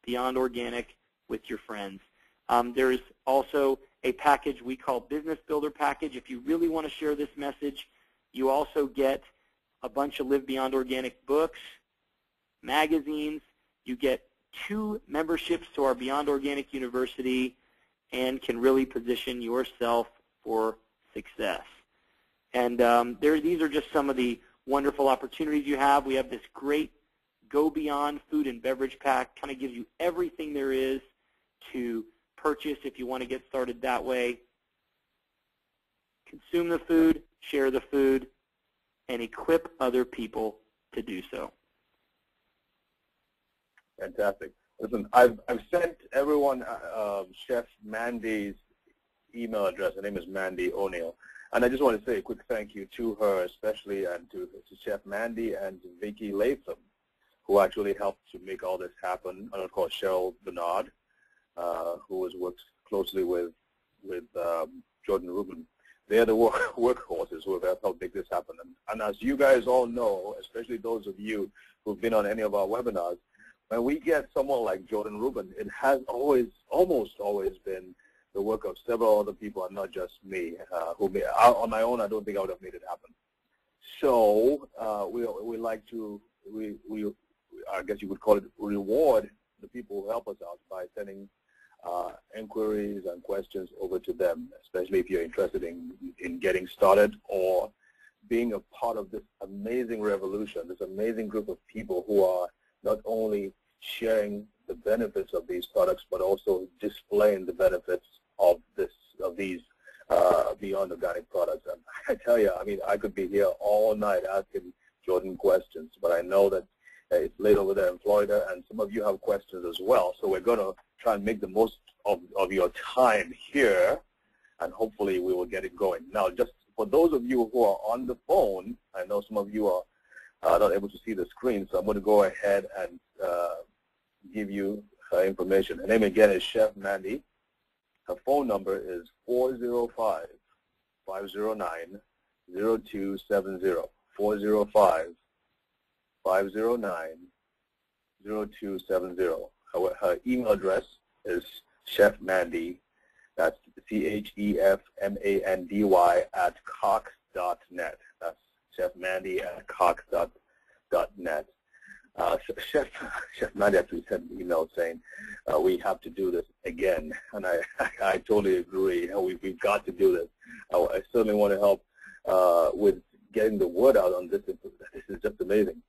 Beyond Organic with your friends. There's also a package we call Business Builder Package. If you really want to share this message, you also get a bunch of Live Beyond Organic books, magazines. You get 2 memberships to our Beyond Organic University, and can really position yourself for success. And these are just some of the wonderful opportunities you have. We have this great Go Beyond food and beverage pack. Kind of gives you everything there is to purchase if you want to get started that way. Consume the food, share the food, and equip other people to do so. Fantastic. Listen, I've sent everyone Chef Mandy's email address. Her name is Mandy O'Neill. And I just want to say a quick thank you to her especially, and to Chef Mandy and to Vicky Latham, who actually helped to make all this happen. And of course, Cheryl Bernard, who has worked closely with Jordan Rubin. They're the workhorses who have helped make this happen. And as you guys all know, especially those of you who've been on any of our webinars, when we get someone like Jordan Rubin, it has almost always been the work of several other people and not just me. On my own, I don't think I would have made it happen. So we like to, I guess you would call it, reward the people who help us out by sending inquiries and questions over to them, especially if you're interested in getting started or being a part of this amazing revolution, this amazing group of people who are not only sharing the benefits of these products, but also displaying the benefits of these beyond organic products. And I tell you, I mean, I could be here all night asking Jordan questions, but I know that it's late over there in Florida, and some of you have questions as well. So we're going to try and make the most of your time here, and hopefully we will get it going. Now, just for those of you who are on the phone, I know some of you are not able to see the screen, so I'm going to go ahead and give you her information. Her name again is Chef Mandy. Her phone number is 405-509-0270. 405-509-0270. Her email address is chefmandy, that's CHEFMANDY @cox.net. That's chefmandy@cox.net. Chef Mandy actually sent an email saying we have to do this again, and I totally agree. We've got to do this. I certainly want to help with getting the word out on this. This is just amazing.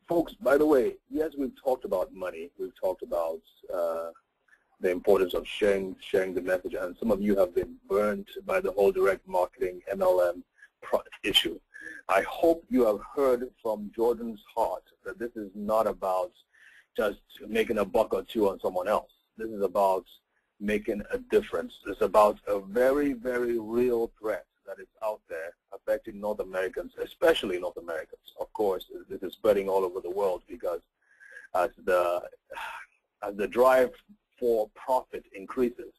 Folks, by the way, yes, we've talked about money. We've talked about the importance of sharing the message, and some of you have been burned by the whole direct marketing MLM issue. I hope you have heard from Jordan's heart that this is not about just making a buck or two on someone else. This is about making a difference. It's about a very, very real threat that is out there affecting North Americans, especially North Americans. Of course, this is spreading all over the world because as the drive for profit increases,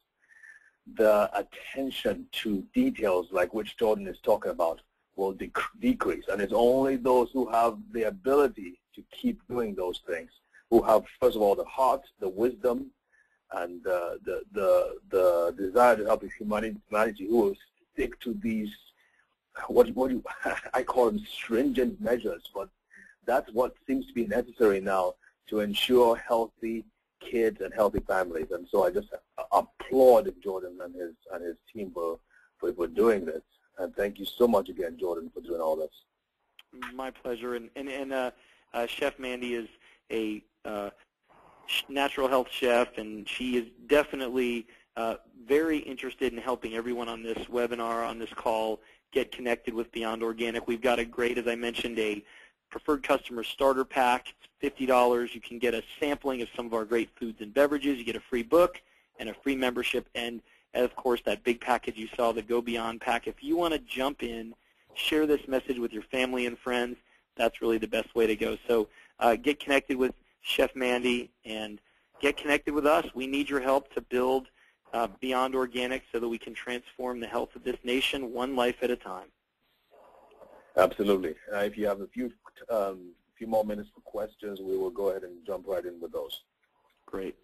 the attention to details like which Jordan is talking about will decrease. And it's only those who have the ability to keep doing those things, who have, first of all, the heart, the wisdom, and the desire to help humanity, who will stick to these, I call them stringent measures, but that's what seems to be necessary now to ensure healthy kids and healthy families. And so I just applaud Jordan and his team for doing this. And thank you so much again, Jordan, for doing all this. My pleasure. And Chef Mandy is a natural health chef, and she is definitely very interested in helping everyone on this webinar, on this call, get connected with Beyond Organic. We've got a great, as I mentioned, a preferred customer starter pack. It's $50. You can get a sampling of some of our great foods and beverages. You get a free book and a free membership, and of course that big package you saw, the Go Beyond pack. If you want to jump in, share this message with your family and friends, that's really the best way to go. So get connected with Chef Mandy and get connected with us. We need your help to build Beyond Organic so that we can transform the health of this nation one life at a time. Absolutely. If you have a few more minutes for questions, we will go ahead and jump right in with those. Great.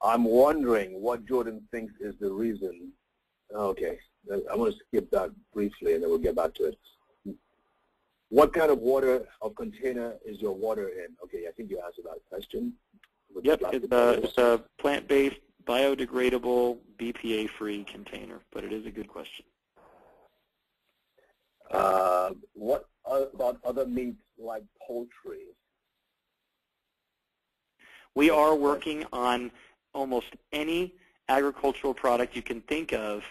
I'm wondering what Jordan thinks is the reason. Okay, I'm going to skip that briefly and then we'll get back to it. What kind of water or container is your water in? Okay, I think you answered that question. Yep, it's a plant-based, biodegradable, BPA-free container, but it is a good question. What about other meats like poultry? We are working on almost any agricultural product you can think of,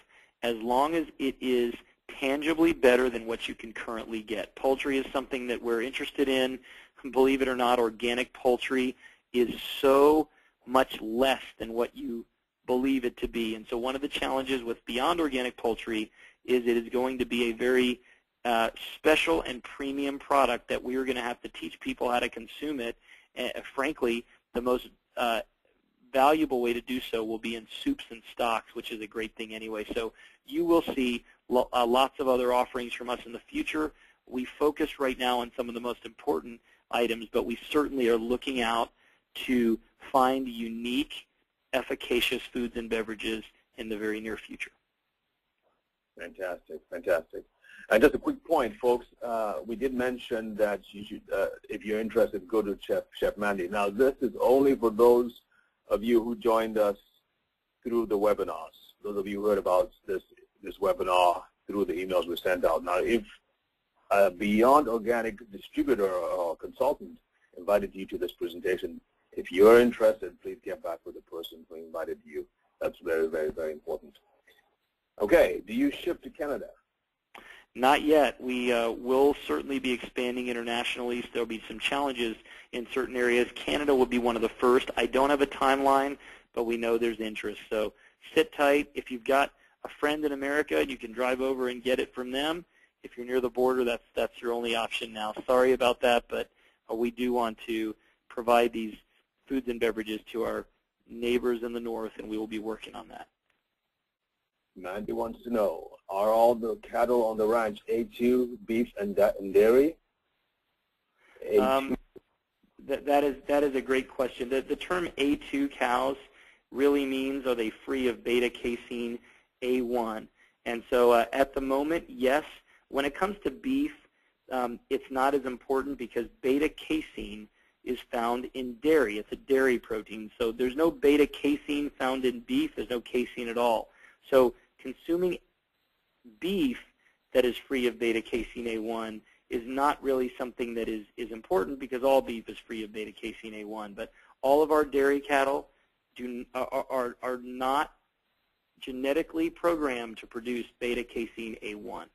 as long as it is tangibly better than what you can currently get. Poultry is something that we're interested in. Believe it or not, organic poultry is so much less than what you believe it to be. And so one of the challenges with Beyond Organic Poultry is it is going to be a very special and premium product that we are going to have to teach people how to consume it. Frankly, the most valuable way to do so will be in soups and stocks, which is a great thing anyway. So you will see lots of other offerings from us in the future. We focus right now on some of the most important items, but we certainly are looking out to find unique, efficacious foods and beverages in the very near future. Fantastic, fantastic. And just a quick point, folks, we did mention that you should, if you're interested, go to Chef Mandy. Now, this is only for those of you who joined us through the webinars. Those of you who heard about this webinar through the emails we sent out. Now, if a Beyond Organic distributor or consultant invited you to this presentation, if you're interested, please get back with the person who invited you. That's very, very, very important. Okay, do you ship to Canada? Not yet. We will certainly be expanding internationally, so there will be some challenges in certain areas. Canada will be one of the first. I don't have a timeline, but we know there's interest. So sit tight. If you've got a friend in America, you can drive over and get it from them. If you're near the border, that's your only option now. Sorry about that, but we do want to provide these foods and beverages to our neighbors in the north, and we will be working on that. Mandy wants to know, are all the cattle on the ranch A2, beef and dairy? That is a great question. The term A2 cows really means, are they free of beta-casein A1? And so at the moment, yes. When it comes to beef, it's not as important because beta-casein is found in dairy. It's a dairy protein. So there's no beta-casein found in beef. There's no casein at all. So consuming beef that is free of beta-casein A1 is not really something that is important because all beef is free of beta-casein A1. But all of our dairy cattle are not genetically programmed to produce beta-casein A1.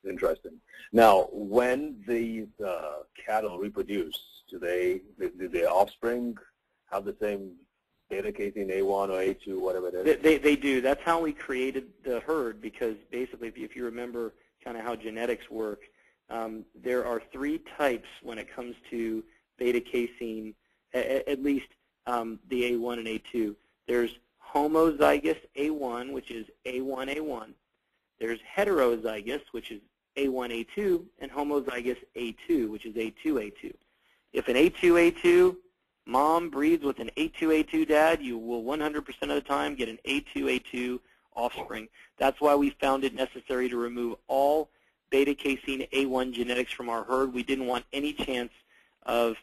Interesting. Now, when these cattle reproduce, do their offspring have the same beta-casein A1 or A2, whatever it is? They do. That's how we created the herd, because basically, if you remember kind of how genetics work, there are three types when it comes to beta-casein, at least the A1 and A2. There's homozygous A1, which is A1A1. There's heterozygous, which is A1A2, and homozygous A2, which is A2A2. If an A2A2 mom breeds with an A2A2 dad, you will 100% of the time get an A2A2 offspring. That's why we found it necessary to remove all beta-casein A1 genetics from our herd. We didn't want any chance of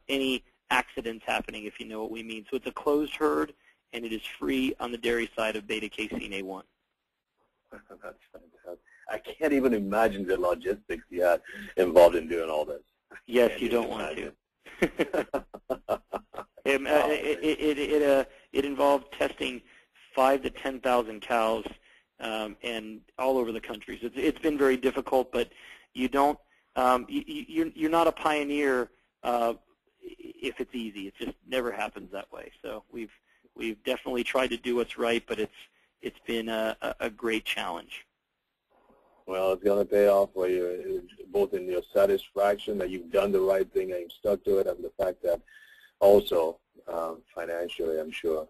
any accidents happening, if you know what we mean. So it's a closed herd, and it is free on the dairy side of beta-casein A1. That's fantastic. I can't even imagine the logistics you had involved in doing all this. Yes, you don't want to. It involved testing 5,000 to 10,000 cows and all over the country. So it's been very difficult, but you don't. You're not a pioneer if it's easy. It just never happens that way. So we've definitely tried to do what's right, but it's been a great challenge. Well, it's going to pay off for you, both in your satisfaction that you've done the right thing and you've stuck to it, and the fact that also financially, I'm sure.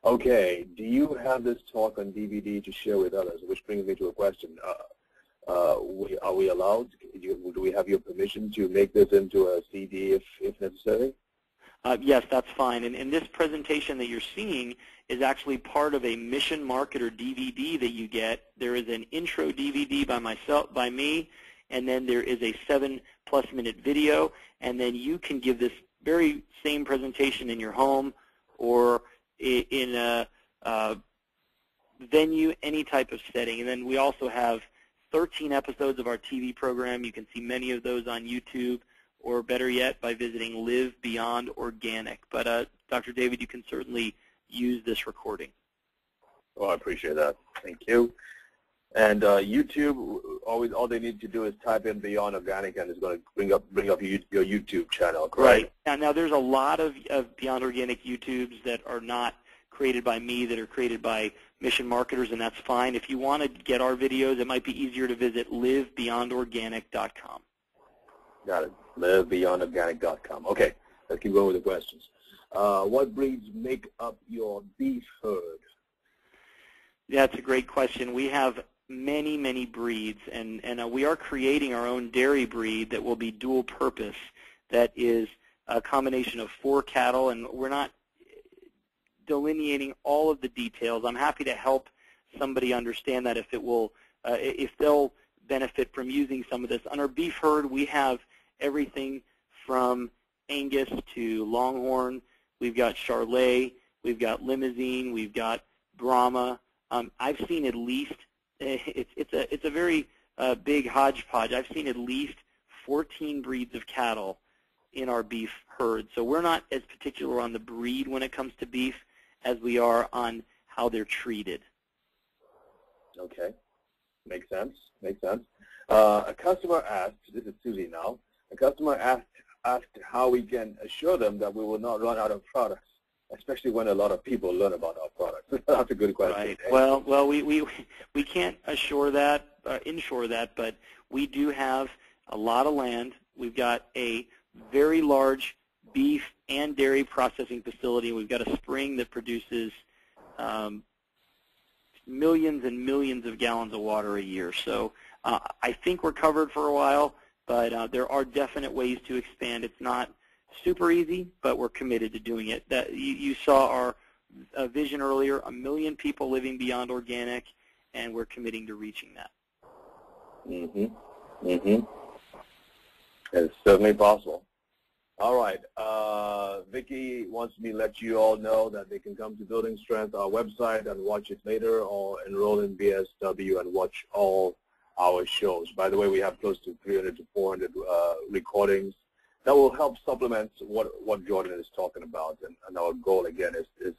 Okay, do you have this talk on DVD to share with others? Which brings me to a question. Are we allowed? Do we have your permission to make this into a CD if necessary? Yes, that's fine. And this presentation that you're seeing is actually part of a Mission Marketer DVD that you get. There is an intro DVD by me, and then there is a 7+ minute video, and then you can give this very same presentation in your home or in a venue, any type of setting. And then we also have 13 episodes of our TV program. You can see many of those on YouTube, or better yet, by visiting Live Beyond Organic. But Dr. David, you can certainly use this recording. Oh, I appreciate that. Thank you. And YouTube, all they need to do is type in Beyond Organic, and it's going to bring up your YouTube channel, correct? Right. Now there's a lot of Beyond Organic YouTubes that are not created by me, that are created by mission marketers, and that's fine. If you want to get our videos, it might be easier to visit livebeyondorganic.com. Got it. Livebeyondorganic.com. Okay, let's keep going with the questions. What breeds make up your beef herd? Yeah, that's a great question. We have many, many breeds, and we are creating our own dairy breed that will be dual purpose, that is a combination of 4 cattle, and we're not delineating all of the details. I'm happy to help somebody understand that if they'll benefit from using some of this. On our beef herd, we have everything from Angus to Longhorn. We've got Charolais, we've got Limousine, we've got Brahma. I've seen at least, it's a very big hodgepodge. I've seen at least 14 breeds of cattle in our beef herd. So we're not as particular on the breed when it comes to beef as we are on how they're treated. Okay, makes sense. A customer asked, this is Susie now, a customer asked how we can assure them that we will not run out of products, especially when a lot of people learn about our products. That's a good question. Right. Well, we can't ensure that, but we do have a lot of land. We've got a very large beef and dairy processing facility. We've got a spring that produces millions and millions of gallons of water a year. So I think we're covered for a while, but there are definite ways to expand. It's not super easy, but we're committed to doing it. You saw our vision earlier, 1 million people living beyond organic, and we're committing to reaching that. It's certainly possible. All right. Vicki wants me to let you all know that they can come to Building Strength, our website, and watch it later, or enroll in BSW and watch all our shows. By the way, we have close to 300 to 400 recordings that will help supplement what Jordan is talking about. And our goal, again, is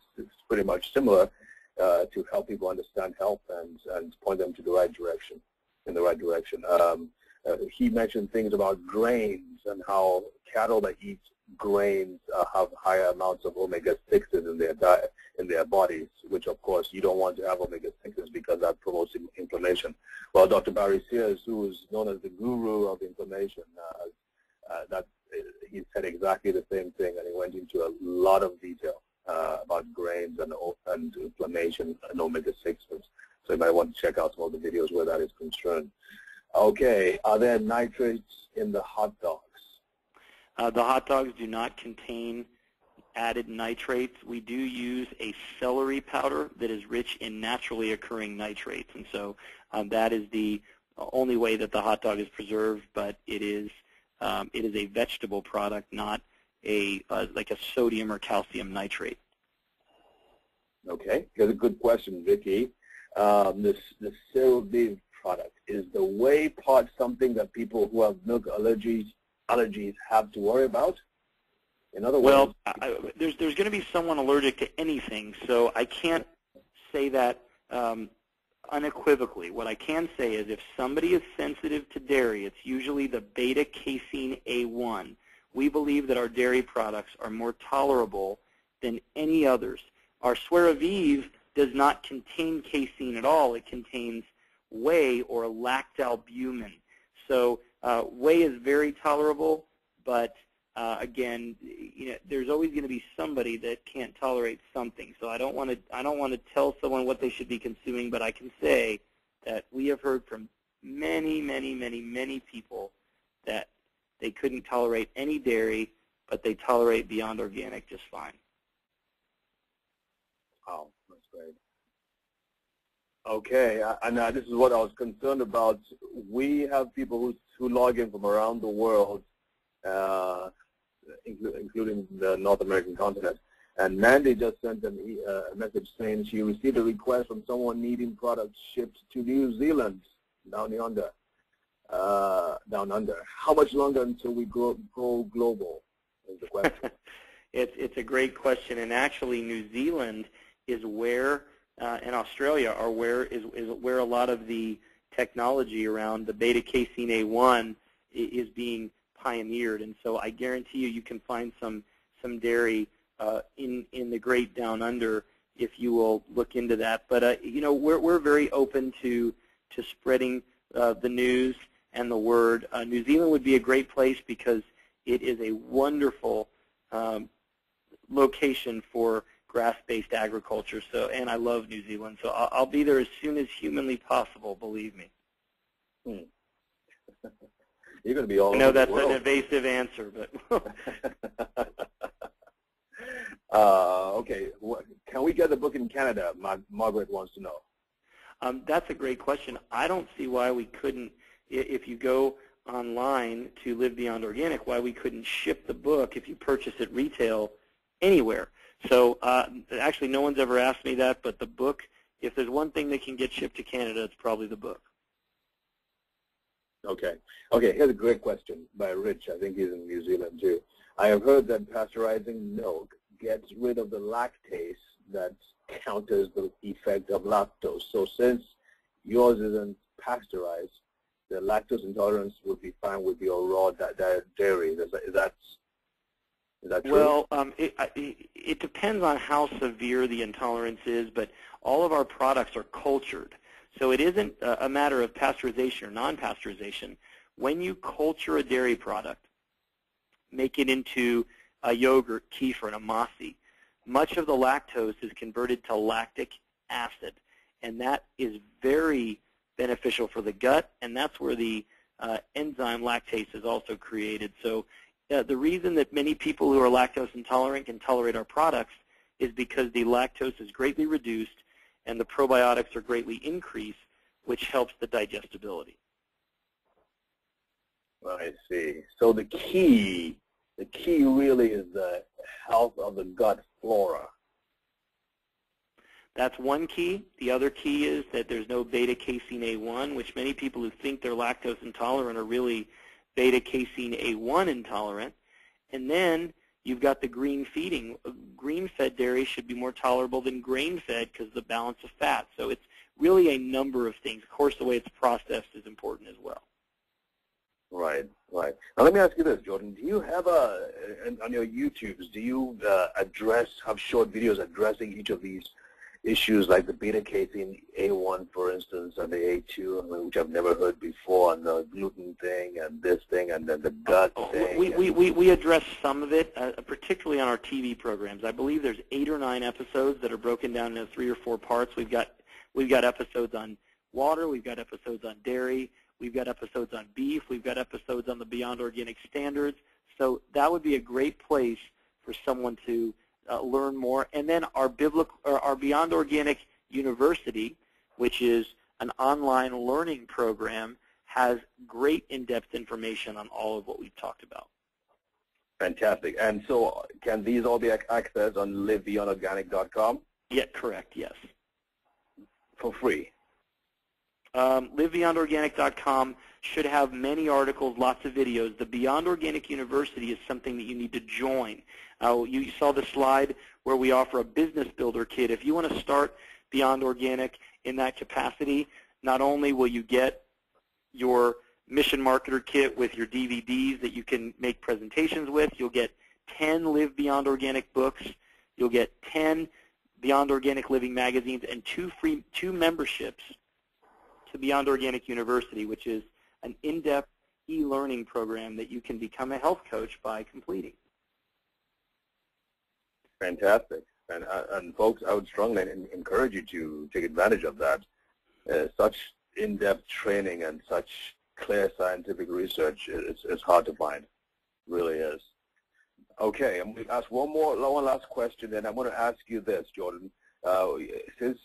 pretty much similar to help people understand health and point them to the right direction, he mentioned things about grains and how cattle that eat grains have higher amounts of omega-6s in their diet, in their bodies, which of course you don't want to have omega-6s because that promotes inflammation. Well, Dr. Barry Sears, who is known as the guru of inflammation, he said exactly the same thing, and he went into a lot of detail about grains and inflammation and omega-6s. So you might want to check out some of the videos where that is concerned. Okay, are there nitrates in the hot dogs? The hot dogs do not contain added nitrates. We do use a celery powder that is rich in naturally occurring nitrates, and so that is the only way that the hot dog is preserved. But it is a vegetable product, not like a sodium or calcium nitrate. Okay, here's a good question, Vicki. The cereal beef product, is the whey part something that people who have milk allergies have to worry about? In other words, there's going to be someone allergic to anything, so I can't say that unequivocally. What I can say is if somebody is sensitive to dairy, it's usually the beta-casein A1. We believe that our dairy products are more tolerable than any others. Our Swear Aviv does not contain casein at all. It contains whey or lactalbumin. So whey is very tolerable, but again, there's always going to be somebody that can't tolerate something. So I don't want to tell someone what they should be consuming, but I can say that we have heard from many, many, many, many people that they couldn't tolerate any dairy, but they tolerate Beyond Organic just fine. Oh, that's great. Okay, and this is what I was concerned about. We have people who log in from around the world, including the North American continent. And Mandy just sent a message saying she received a request from someone needing products shipped to New Zealand, down under. How much longer until we go global is the question. It's a great question, and actually New Zealand is where and Australia are where a lot of the technology around the beta-casein A1 is being pioneered. And so I guarantee you can find some dairy in the great down under if you will look into that. But you know, we're very open to spreading the news and the word. New Zealand would be a great place because it is a wonderful location for grass-based agriculture. So, and I love New Zealand, so I'll be there as soon as humanly possible. Believe me. You're going to be all over the world. I know that's an evasive answer, but. Okay, can we get the book in Canada? Margaret wants to know. That's a great question. I don't see why we couldn't, if you go online to Live Beyond Organic, why we couldn't ship the book if you purchase it retail anywhere. So actually no one's ever asked me that, but the book, if there's one thing that can get shipped to Canada, it's probably the book. Okay. Okay, here's a great question by Rich. I think he's in New Zealand too. I have heard that pasteurizing milk gets rid of the lactase that counters the effect of lactose. So since yours isn't pasteurized, the lactose intolerance would be fine with your raw dairy. Is that true? Well, it depends on how severe the intolerance is, but all of our products are cultured. So it isn't a matter of pasteurization or non-pasteurization. When you culture a dairy product, make it into a yogurt, kefir, and a masi, much of the lactose is converted to lactic acid, and that is very beneficial for the gut, and that's where the enzyme lactase is also created. So the reason that many people who are lactose intolerant can tolerate our products is because the lactose is greatly reduced and the probiotics are greatly increased, which helps the digestibility. I see. So the key really is the health of the gut flora. That's one key. The other key is that there's no beta-casein A1, which many people who think they're lactose intolerant are really beta-casein A1 intolerant. And then you've got the green feeding. Green-fed dairy should be more tolerable than grain-fed because of the balance of fat. So it's really a number of things. Of course, the way it's processed is important as well. Right, right. Now let me ask you this, Jordan. Do you have on your YouTubes, do you have short videos addressing each of these issues like the beta-casein A1, for instance, and the A2, which I've never heard before, and the gluten thing, and this thing, and then the gut thing? We address some of it, particularly on our TV programs. I believe there's 8 or 9 episodes that are broken down into 3 or 4 parts. We've got episodes on water. We've got episodes on dairy. We've got episodes on beef. We've got episodes on the Beyond Organic standards. So that would be a great place for someone to learn more. And then our Beyond Organic University, which is an online learning program, has great in-depth information on all of what we've talked about. Fantastic. And so can these all be accessed on livebeyondorganic.com? Yeah, correct, yes. For free? LiveBeyondOrganic.com should have many articles, lots of videos. The Beyond Organic University is something that you need to join. You saw the slide where we offer a business builder kit. If you want to start Beyond Organic in that capacity, not only will you get your mission marketer kit with your DVDs that you can make presentations with, you'll get 10 Live Beyond Organic books, you'll get 10 Beyond Organic Living magazines, and 2 memberships to Beyond Organic University, which is an in-depth e-learning program that you can become a health coach by completing. Fantastic. And folks, I would strongly encourage you to take advantage of that. Such in-depth training and such clear scientific research is hard to find. It really is. Okay, I'm going to ask one last question, and I'm going to ask you this, Jordan. Since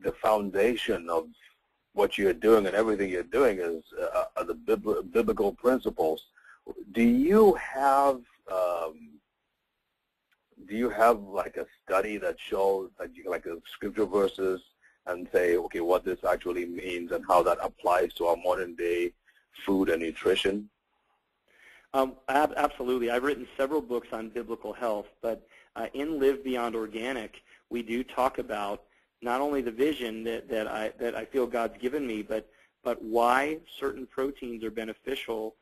the foundation of what you're doing and everything you're doing is the biblical principles, do you have like a study that shows that you like scripture verses and say, okay, what this actually means and how that applies to our modern day food and nutrition? Absolutely. I've written several books on biblical health, but in Live Beyond Organic, we do talk about not only the vision that I feel God's given me, but why certain proteins are beneficial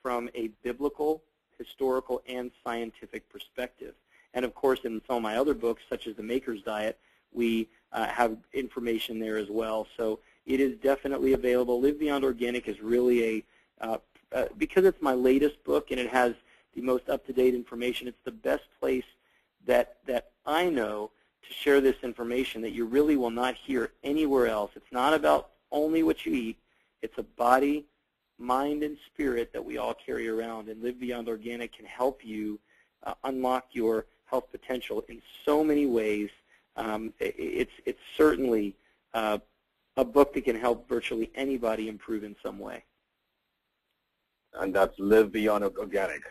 from a biblical, historical, and scientific perspective. And of course, in some of my other books, such as The Maker's Diet, we have information there as well. So it is definitely available. Live Beyond Organic is really because it's my latest book and it has the most up-to-date information, it's the best place that I know to share this information that you really will not hear anywhere else. It's not about only what you eat. It's a body, mind, and spirit that we all carry around, and Live Beyond Organic can help you unlock your health potential in so many ways. It's certainly a book that can help virtually anybody improve in some way. And that's Live Beyond Organic.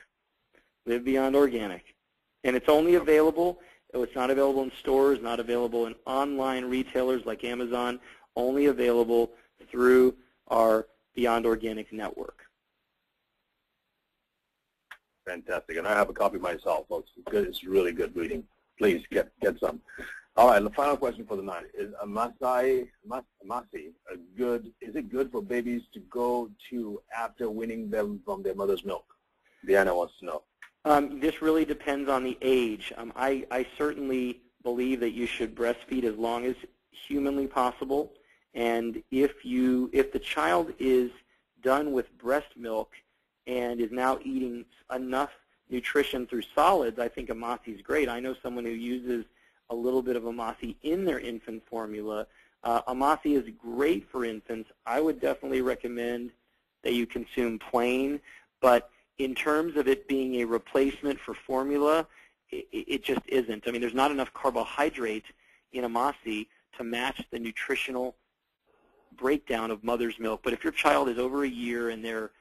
Live Beyond Organic. And it's only available, it's not available in stores, not available in online retailers like Amazon, only available through our Beyond Organic network. Fantastic. And I have a copy myself, folks. It's good. It's really good reading. Please get some. All right, the final question for the night is Amasi is it good for babies to go to after weaning them from their mother's milk? Deanna wants to know. This really depends on the age. I certainly believe that you should breastfeed as long as humanly possible. And if the child is done with breast milk and is now eating enough nutrition through solids, I think Amasi is great. I know someone who uses a little bit of Amasi in their infant formula. Amasi is great for infants. I would definitely recommend that you consume plain, but in terms of it being a replacement for formula, it just isn't. I mean, there's not enough carbohydrate in Amasi to match the nutritional breakdown of mother's milk. But if your child is over a year and they're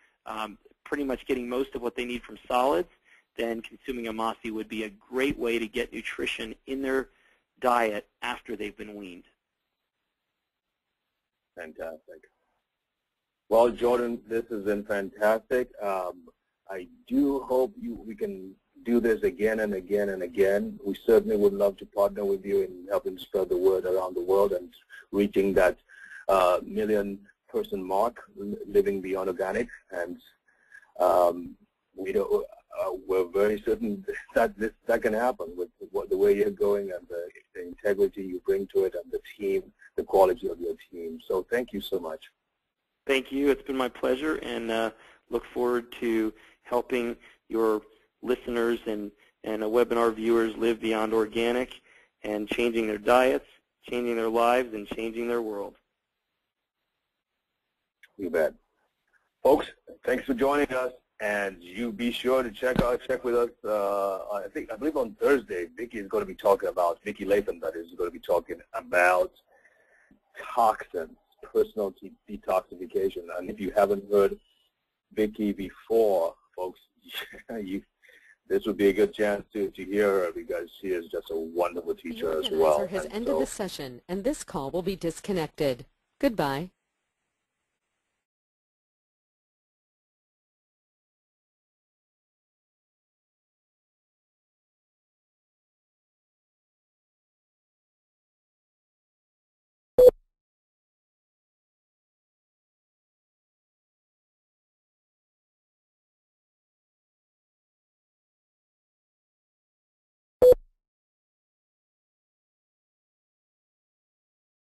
pretty much getting most of what they need from solids, then consuming Amasi would be a great way to get nutrition in their diet after they've been weaned. Fantastic. Well, Jordan, this has been fantastic. I do hope we can do this again and again and again. We certainly would love to partner with you in helping spread the word around the world and reaching that million-person mark, living beyond organic. And we're very certain that that can happen with the way you're going and the integrity you bring to it and the team, the quality of your team. So thank you so much. Thank you. It's been my pleasure, and look forward to helping your listeners and webinar viewers live beyond organic and changing their diets, changing their lives, and changing their world. You bet. Folks, thanks for joining us, and you be sure to check with us. I believe on Thursday, Vicki Latham, that is, going to be talking about toxins, personal detoxification. And if you haven't heard Vicki before, folks, this would be a good chance to hear her, because she is just a wonderful teacher as well. The organizer has ended the session, and this call will be disconnected. Goodbye.